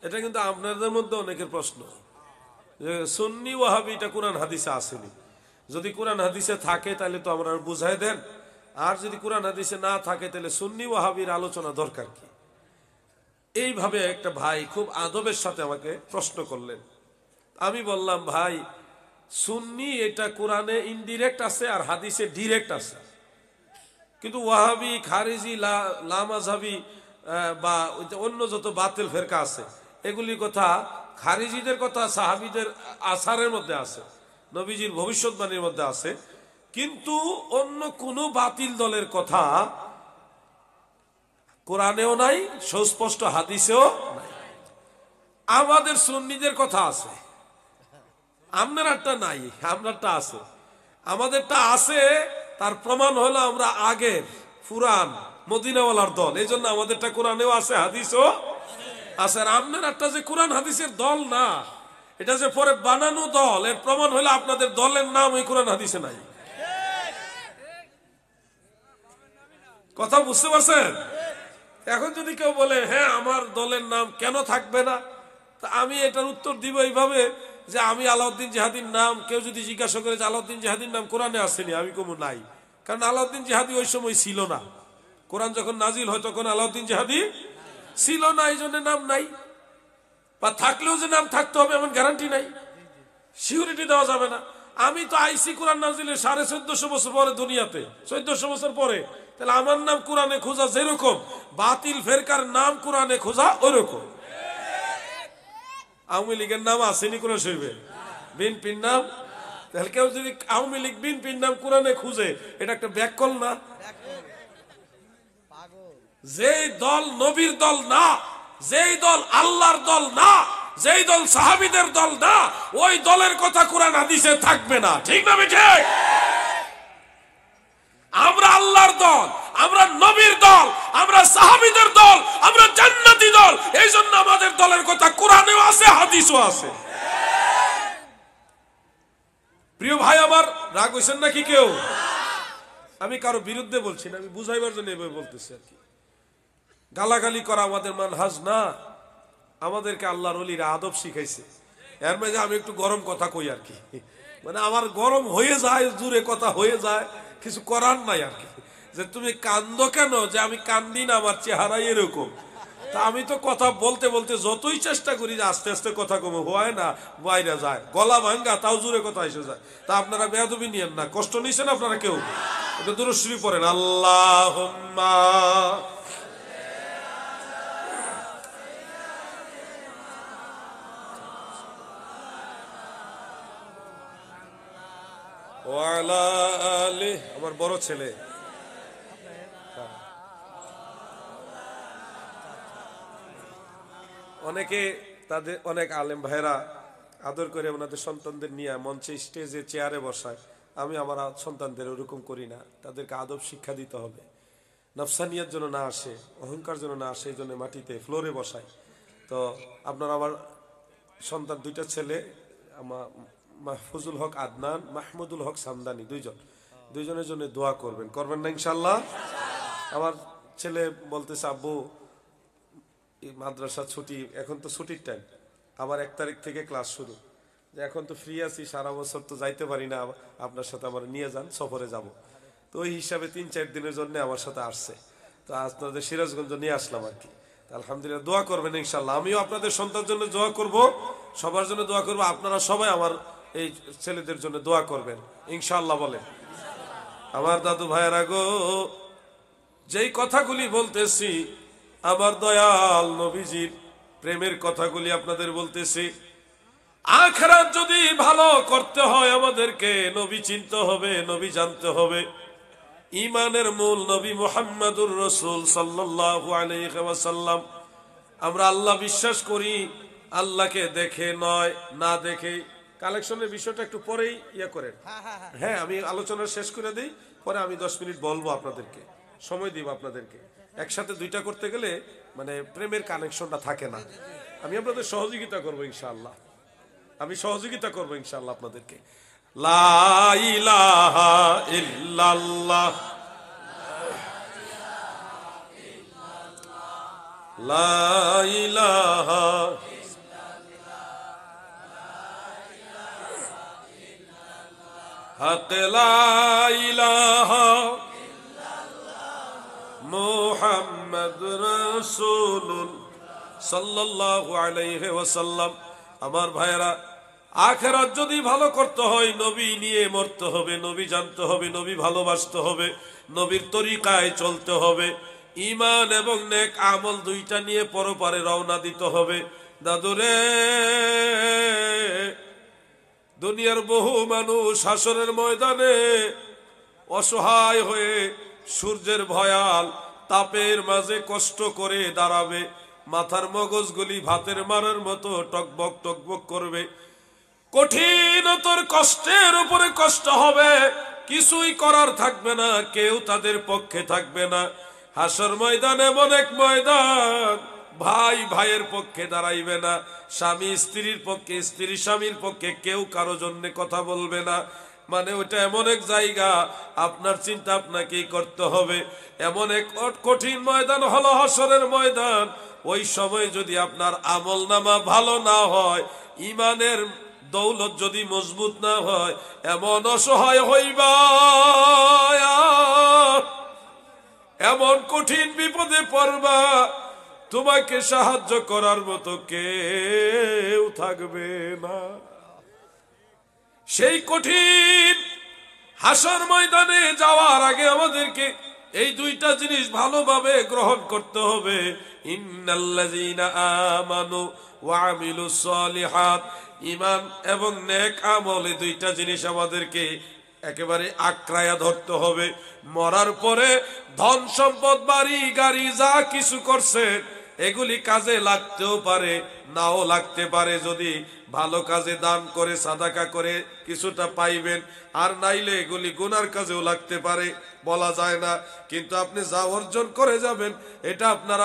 এটা কিন্তু আপনাদের মধ্যে অনেকের প্রশ্ন যে সুন্নি ওয়াহাবি এটা কোরআন হাদিসে আসেনি। যদি কোরআন হাদিসে থাকে তাহলে তো আমরা বুঝাই দেন, আর যদি কোরআন হাদিসে না থাকে তাহলে সুন্নি ওয়াহাবির আলোচনা দরকার কি? এইভাবে একটা ভাই খুব আদবের সাথে আমাকে প্রশ্ন করলেন। আমি বললাম, ভাই সুন্নি এটা কোরআনে ইনডিরেক্ট আছে আর হাদিসে ডিরেক্ট আছে, কিন্তু ওয়াহাবি, খারিজি, লামাযহাবি বা অন্য যত বাতিল ফেরকা আছে এগুলির কথা, খারিজিদের কথা সাহাবীদের আসারের মধ্যে আছে, নবীজির ভবিষ্যৎবাণীর মধ্যে আছে, কিন্তু অন্য কোন বাতিল দলের কথা কোরআনেও নাই, সুস্পষ্ট হাদিসেও নাই। আমাদের সুন্নিদের কথা আছে, আপনারটা নাই, আপনারটা আছে। আমাদেরটা আছে, তার প্রমাণ হলো আমরা আগের পুরান মদিনাওয়ালার দল, এই জন্য আমাদেরটা কোরআনেও আছে, হাদিসও আছে। আর আপনার একটা যে কোরআন হাদিসের দল না, এটা যে পরে বানানো দল, এর প্রমাণ হলো আপনাদের দলের নাম ওই কোরআন হাদিসে নাই। কথা বুঝতে পারছেন? এখন যদি কেউ বলে হ্যাঁ আমার দলের নাম কেন থাকবে না, তা আমি এটার উত্তর দিব এইভাবে যে আমি আলাউদ্দিন জিহাদির নাম, কেউ যদি জিজ্ঞাসা করে যে আলাউদ্দিন জিহাদির নাম কোরআনে আসেনি, আমি কমু নাই, কারণ আলাউদ্দিন জিহাদি ওই সময় ছিল না। কোরআন যখন নাজিল হয় তখন আলাউদ্দিন জিহাদি ছিল না, এই জন্য নাম নাই। বা থাকলেও যে নাম থাকতে হবে এমন গ্যারান্টি নাই, সিউরিটি দেওয়া যাবে না। আমি তো আইসি কোরআন নাজিলের 1450 বছর পরে দুনিয়াতে, 1400 বছর পরে, তাহলে আমার নাম কোরআনে খোঁজা যেরকম, বাতিল ফেরকার নাম কোরআনে খোঁজা ওই রকম। আওয়ামী লীগের নাম আসেনি কোরআন শরীফে, বিএনপির নাম, তাহলে কেউ যদি আওয়ামী লীগ বিএনপির নাম কোরআনে খুঁজে, এটা একটা ব্যাককল না? যেই দল নবীর দল না, যেই দল আল্লাহর দল না, যেই দল সাহাবীদের দল না, ওই দলের কথা কোরআন হাদিসে থাকবে না, ঠিক না বেঠিক? আমরা আল্লাহর দল, আমরা নবীর দল, আমরা সাহাবীদের দল, আমরা জান্নাতি দল, এই জন্য আমাদের দলের কথা কোরআনেও আছে, হাদিসও আছে। প্রিয় ভাই আমার, রাগ হইছেন নাকি কেউ? আমি কারো বিরুদ্ধে বলছি না, আমি বুঝাইবার জন্য এভাবে বলতেছি আর কি। গালাগালি করা আমাদের মানহাজ না, আমাদেরকে আল্লাহর ওলিরা আদব শিখাইছে। এর মাঝে আমি একটু গরম কথা কই আর কি, মানে আমার গরম হয়ে যায়, জোরে কথা হয়ে যায়, কিছু করার নাই আর কি। যে তুমি কান্দো কেন, যে আমি কান্দি না, আমার চেহারা এরকম। তা আমি তো কথা বলতে বলতে যতই চেষ্টা করি যে আস্তে আস্তে কথা কমে, হয় না, বাইরে যায়, গলা ভাঙ্গা, তাও জোরে কথা এসে যায়। তা আপনারা বেয়াদবি নিয়েন না, কষ্ট নিছেন আপনারা কেউ? এটা দুরূদ শরীফ পড়েন, আল্লাহুম্মা ওয়ালা আলি। আমার বড় ছেলে, অনেকে তাদের অনেক আলেম ভাইরা আদর করে ওনাদের সন্তানদের নিয়ে মঞ্চে, স্টেজে, চেয়ারে বসায়। আমি আমার সন্তানদের ওরকম করি না, তাদেরকে আদব শিক্ষা দিতে হবে, নফসানিয়ার জন্য না আসে, অহংকার জন্য না আসে, এই জন্য মাটিতে ফ্লোরে বসায়। তো আপনার আমার সন্তান, দুইটা ছেলে, আমার মাহফুজুল হক আদনান, মাহমুদুল হক সামদানি, দুইজনের জন্য দোয়া করবেন, করবেন না ইনশাল্লাহ? আমার ছেলে বলতেছে, আব্বু মাদ্রাসা ছুটি, এখন তো ছুটির টাইম, আবার 1 তারিখ থেকে ক্লাস শুরু, যে এখন তো ফ্রি আছি, সারা বছর তো যাইতে পারি না, আপনার সাথে আমার নিয়ে যান, সফরে যাব। তো ওই হিসাবে 3-4 দিনের জন্য আমার সাথে আসছে। তো আপনাদের সিরাজগঞ্জ নিয়ে আসলাম আর কি। আলহামদুলিল্লাহ, দোয়া করবেন ইনশাল্লাহ। আমিও আপনাদের সন্তানের জন্য দোয়া করব, সবার জন্য দোয়া করব, আপনারা সবাই আমার এই ছেলেদের জন্য দোয়া করবেন ইনশাল্লাহ। বলেন আমার দাদু ভাইয়েরা গো, যেই কথাগুলি বলতেছি আমার দয়াল নবীজির প্রেমের কথাগুলি আপনাদের বলতেছি। আখিরাত যদি ভালো করতে হয় আমাদেরকে নবী চিনতে হবে, নবী জানতে হবে। ঈমানের মূল নবী মুহাম্মদুর রাসূল সাল্লাল্লাহু আলাইহি ওয়াসাল্লাম। আমরা আল্লাহ বিশ্বাস করি, আল্লাহকে দেখে নয়, না দেখে। কালেকশনের বিষয়টা একটু পরেই করেন, হ্যাঁ আমি আলোচনা শেষ করে দিই, পরে আমি 10 মিনিট বলবো আপনাদেরকে, সময় দিব আপনাদেরকে। একসাথে দুইটা করতে গেলে মানে প্রেমের কানেকশনটা থাকে না। আমি আপনাদের সহযোগিতা করবো ইনশাআল্লাহ, আমি সহযোগিতা করবো ইনশাআল্লাহ আপনাদেরকে। লা ইলাহা ইল্লাল্লাহ, লা ইলাহা হক, লা ইলাহা মুহাম্মদ রাসূলুল্লাহ, সাল্লাল্লাহু আলাইহি ওয়াসাল্লাম। আমার ভাইয়েরা, আখিরাত যদি ভালো করতে হয় নবী নিয়ে মরতে হবে, নবী জানতে হবে, নবী ভালোবাসতে হবে, নবীর তরিকায় চলতে হবে। ঈমান এবং নেক আমল দুইটা নিয়ে পরপারে রওনা দিতে হবে। দাদুরে, দুনিয়ার বহু মানুষ হাসরের ময়দানে অসহায় হয়ে সূর্যের ভয়াল তাপের মাঝে কষ্ট করে দাঁড়াবে, মাথার মগজগুলি ভাতের মারার মতো টকবক টকবক করবে, কঠিনতর কষ্টের উপরে কষ্ট হবে, কিছুই করার থাকবে না, কেউ তাদের পক্ষে থাকবে না। হাসর ময়দান এমন এক ময়দান, ভাই ভাইয়ের পক্ষে দাঁড়াইবে না, স্বামী স্ত্রীর পক্ষে, স্ত্রী স্বামীর পক্ষে, কেউ কারো জন্য কথা বলবে না। মানে ওটা এমন এক জায়গা, আপনার চিন্তা আপনাকেই করতে হবে। এমন এক কঠিন ময়দান হলো হাসরের ময়দান। ওই সময় যদি আপনার আমল নামা ভালো না হয়, ইমানের দৌলত যদি মজবুত না হয়, এমন অসহায় হইবা, এমন কঠিন বিপদে পড়বা, তোমাকে সাহায্য করার মতো কেউ থাকবে না। সেই কঠিন হাসর ময়দানে যাওয়ার আগে আমাদেরকে এই দুইটা জিনিস ভালোভাবে গ্রহণ করতে হবে। ইন্নাল্লাযীনা আমানু ওয়া আমিলুস সালিহাত, ঈমান এবং নেক আমল, এই দুইটা জিনিস আমাদেরকে একেবারে আঁকড়ায়া ধরতে হবে। মরার পরে ধন সম্পদ, বাড়ি গাড়ি যা কিছু করছেন এগুলি কাজে লাগতেও পারে, নাও লাগতে পারে। যদি ভালো কাজে দান করে সাদাকা করে কিছুটা পাইবেন, আর নাইলে এগুলি গুনার কাজেও লাগতে পারে, বলা যায় না। কিন্তু আপনি যা অর্জন করে যাবেন এটা আপনার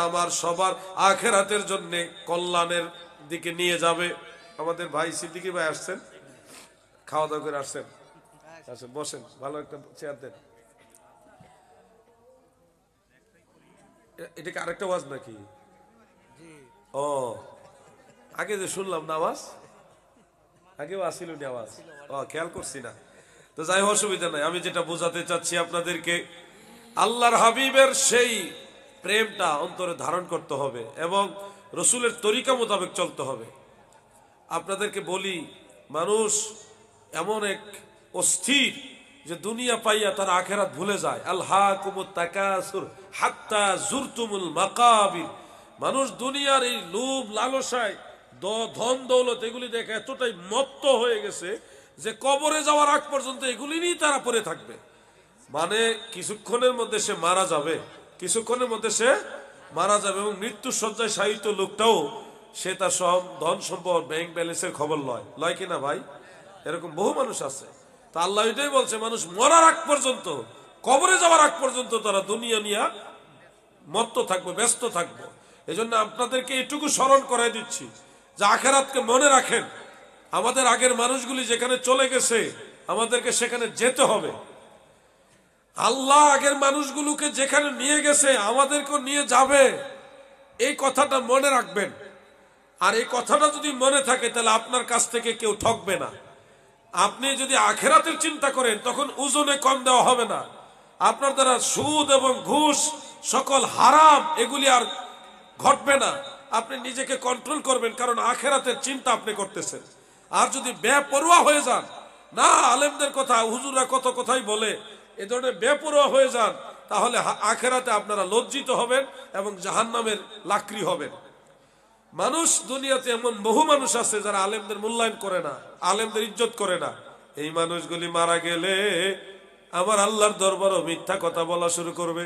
আমার সবার আখিরাতের জন্য কল্যাণের দিকে নিয়ে যাবে। আমাদের ভাই সিদ্দিকী ভাই আসছেন, খাওয়া দাওয়া করে আসছেন, আসেন বসেন, ভালো একটা চেয়ার দেন। এটা কি আরেকটা ওয়াজ নাকি? ও, আগে যে শুনলাম না আওয়াজ, আগেও আসিল আওয়াজ, ও খেয়াল করছি না। তো যাই হোক, অসুবিধা নাই। আমি যেটা বোঝাতে চাচ্ছি আপনাদেরকে, আল্লাহর হাবিবের সেই প্রেমটা অন্তরে ধারণ করতে হবে এবং রসুলের তরিকা মোতাবেক চলতে হবে। আপনাদেরকে বলি, মানুষ এমন এক অস্থির যে দুনিয়া পাইয়া তার আখিরাত ভুলে যায়। আলহাকুমুত তাকাসুর হাত্তা জুরতুমুল মাকাবির। মানুষ দুনিয়ার এই লোভ লালসায়, ধন দৌলত এগুলি দেখে এতটাই মত্ত হয়ে গেছে যে কবরে যাওয়ার আগ পর্যন্ত এগুলি নিয়ে তারা পড়ে থাকবে। মানে কিছুক্ষণের মধ্যে সে মারা যাবে, কিছুক্ষণের মধ্যে সে মারা যাবে, এবং মৃত্যু শয্যায় শায়িত লোকটাও সে তার সব ধন সম্পদ, ব্যাংক ব্যালেন্সের খবর লয় কিনা ভাই? এরকম বহু মানুষ আছে। তো আল্লাহ এটাই বলছে, মানুষ মরার আগ পর্যন্ত, কবরে যাওয়ার আগ পর্যন্ত তারা দুনিয়া নিয়ে মত্ত থাকবে, ব্যস্ত থাকবে। এই জন্য আপনাদেরকে এটুকু স্মরণ করাই দিচ্ছি যে আখিরাতকে মনে রাখেন। আমাদের আগের মানুষগুলি যেখানে চলে গেছে, আমাদেরকে সেখানে যেতে হবে। আল্লাহ আগের মানুষগুলোকে যেখানে নিয়ে গেছে আমাদেরকেও নিয়ে যাবে, এই কথাটা মনে রাখবেন। আর এই কথাটা যদি মনে থাকে তাহলে আপনার কাছ থেকে কেউ ঠকবে না। আপনি যদি আখিরাতের চিন্তা করেন তখন ওজনে কম দেওয়া হবে না। আপনার দ্বারা সুদ এবং ঘুষ, সকল হারাম, এগুলি আর ঘটবে না। আপনি নিজেকে কন্ট্রোল করবেন, কারণ আখিরাতের চিন্তা আপনি করতেছেন। আর যদি বেপরোয়া হয়ে যান, না আলেমদের কথা, হুজুররা কত কথাই বলে, এ ধরনের বেপরোয়া হয়ে যান, তাহলে আখিরাতে আপনারা লজ্জিত হবেন এবং জাহান্নামের লাকড়ি হবেন। মানুষ দুনিয়াতে এমন বহু মানুষ আছে যারা আলেমদের মূল্যায়ন করে না, আলেমদের ইজ্জত করে না। এই মানুষগুলি মারা গেলে আমার আল্লাহর দরবারও মিথ্যা কথা বলা শুরু করবে,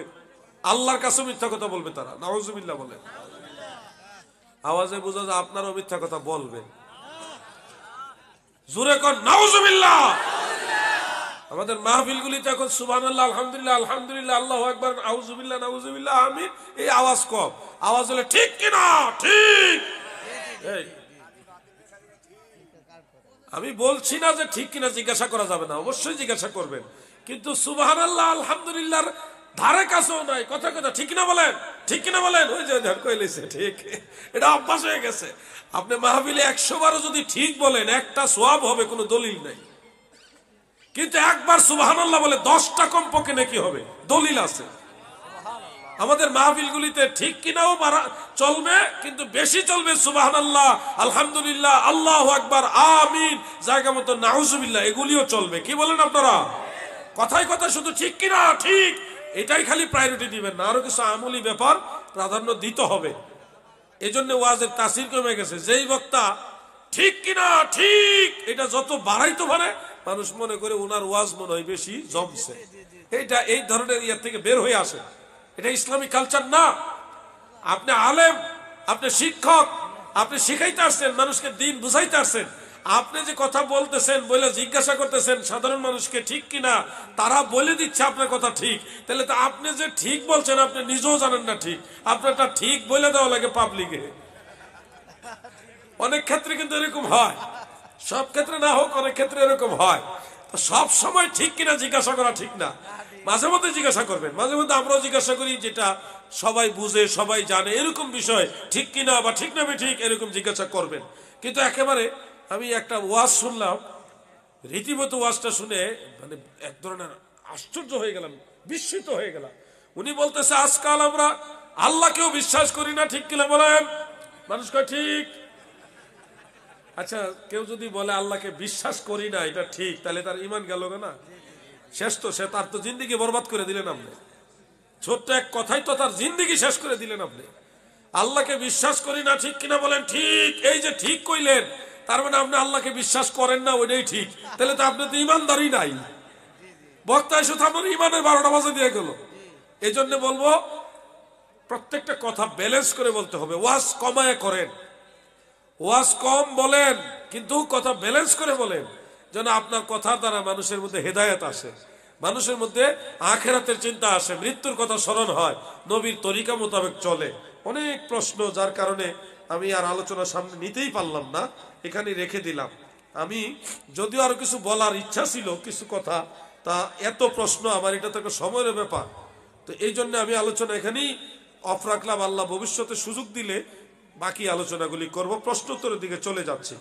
আল্লাহর কাছে মিথ্যা কথা বলবে তারা। নাউজুবিল্লাহ বলেন। আওয়াজে বোঝা যায় আপনারও মিথ্যা কথা বলবে। জোরে কর নাউজুবিল্লাহ। আমাদের মাহফিলগুলিতে এখন সুবহানাল্লাহ, আলহামদুলিল্লাহ, আলহামদুলিল্লাহ, আল্লাহু আকবার, নাউজুবিল্লাহ, নাউজুবিল্লাহ, আমিন, এই আওয়াজ কম। আওয়াজ হলে ঠিক কিনা ঠিক। আমি বলছি না যে ঠিক কিনা জিজ্ঞাসা করা যাবে না, অবশ্যই জিজ্ঞাসা করবেন, কিন্তু সুবহানাল্লাহ, আলহামদুলিল্লাহর ধারে কাছেও নাই। কথা কথা ঠিক কিনা বলেন, ঠিক কিনা বলেন, ওই যে কইলেছে ঠিক, এটা অভ্যাস হয়ে গেছে। আপনি মাহফিলে 100 বারও যদি ঠিক বলেন একটা সওয়াব হবে, কোনো দলিল নাই। কিন্তু একবার সুবহানাল্লাহ বলে 10টা কমপক্ষে নাকি হবে, দলিল আছে। আমাদের মাহফিলগুলিতে ঠিক কিনাও চলবে, কিন্তু বেশি চলবে সুবহানাল্লাহ, আলহামদুলিল্লাহ, আল্লাহু আকবার, আমিন, জায়গা মতো নাউজুবিল্লাহ, এগুলিও চলবে। কি বলেন আপনারা? কথায় কথায় শুধু ঠিক কিনা ঠিক এটাই খালি প্রায়োরিটি দিবেন না, আরো কিছু আমলি ব্যাপার প্রাধান্য দিতে হবে। এজন্য ওয়াজের তাসির কমে গেছে। যেই বক্তা ঠিক কিনা ঠিক এটা যত বাড়াইতে পারে, মানুষ মনে করে ওনার ওয়াজ মনে হয় বেশি জমছে। এইটা এই ধরনের ইয়ে থেকে বের হয়ে আসে। এটা ইসলামিক কালচার না। আপনি আলেম, আপনি শিক্ষক, আপনি শিখাইতে আসছেন, মানুষকে দিন বুঝাইতে আসছেন। আপনি যে কথা বলতেছেন, বলে জিজ্ঞাসা করতেছেন সাধারণ মানুষকে ঠিক কিনা, তারা বলে দিচ্ছে আপনার কথা ঠিক, তাহলে তো আপনি যে ঠিক বলছেন আপনি নিজেও জানেন না ঠিক, আপনারটা ঠিক বলে দেওয়া লাগে পাবলিকে। অনেক ক্ষেত্রে কিন্তু এরকম হয়, সব ক্ষেত্রে না হোক, অনেক ক্ষেত্রে এরকম হয়। তো সব সময় ঠিক কিনা জিজ্ঞাসা করা ঠিক না। মাঝে মধ্যে জিজ্ঞাসা করবেন, মাঝে মধ্যে আমরাও জিজ্ঞাসা করি, যেটা সবাই বুঝে সবাই জানে এরকম বিষয়, ঠিক কিনা বা ঠিক না ঠিক এরকম জিজ্ঞাসা করবেন। কিন্তু একেবারে আমি একটা ওয়াজ শুনলাম, রীতিমতো ওয়াজটা শুনে মানে এক ধরনের আশ্চর্য হয়ে গেলাম, বিস্মিত হয়ে গেলাম। উনি বলতেছে আজকাল আমরা আল্লাহকেও বিশ্বাস করি না, ঠিক কিনা বলেন? মানুষ কয় ঠিক। আচ্ছা, কেউ যদি বলে আল্লাহকে বিশ্বাস করি না এটা ঠিক, তাহলে তার ঈমান গেল না? শেষ তো, সে তার তো জিন্দেগি বরবাদ করে দিলেন আপনি। ছোট্ট এক কথাই তো তার জিন্দেগি শেষ করে দিলেন আপনি। আল্লাহকে বিশ্বাস করি না ঠিক কিনা বলেন ঠিক, এই যে ঠিক কইলেন, তার মানে আপনি আল্লাহকে বিশ্বাস করেন না, ওইটাই ঠিক। তাহলে তো আপনি তো ঈমানদারই নাই। বক্তা এসে আপনার ঈমানের 12টা বাজে দিয়ে গেল। এই জন্য বলবো, প্রত্যেকটা কথা ব্যালেন্স করে বলতে হবে। ওয়াজ কমায় করেন, ওয়াজ কম বলেন, কিন্তু কথা ব্যালেন্স করে বলেন, যেন আপনার কথার দ্বারা মানুষের মধ্যে হেদায়েত আসে, মানুষের মধ্যে আখিরাতের চিন্তা আসে, মৃত্যুর কথা স্মরণ হয়, নবীর তরিকা মোতাবেক চলে। অনেক প্রশ্ন, যার কারণে আমি আর আলোচনা সামনে নিতেই পারলাম না, এখানে রেখে দিলাম। আমি যদিও আরো কিছু বলার ইচ্ছা ছিল, কিছু কথা, তা এত প্রশ্ন, আমার এটা তো একটা সময়ের ব্যাপার, তো এই জন্য আমি আলোচনা এখানেই অফ রাখলাম। আল্লাহ ভবিষ্যতে সুযোগ দিলে বাকি আলোচনাগুলি করব। প্রশ্নোত্তরের দিকে চলে যাচ্ছি।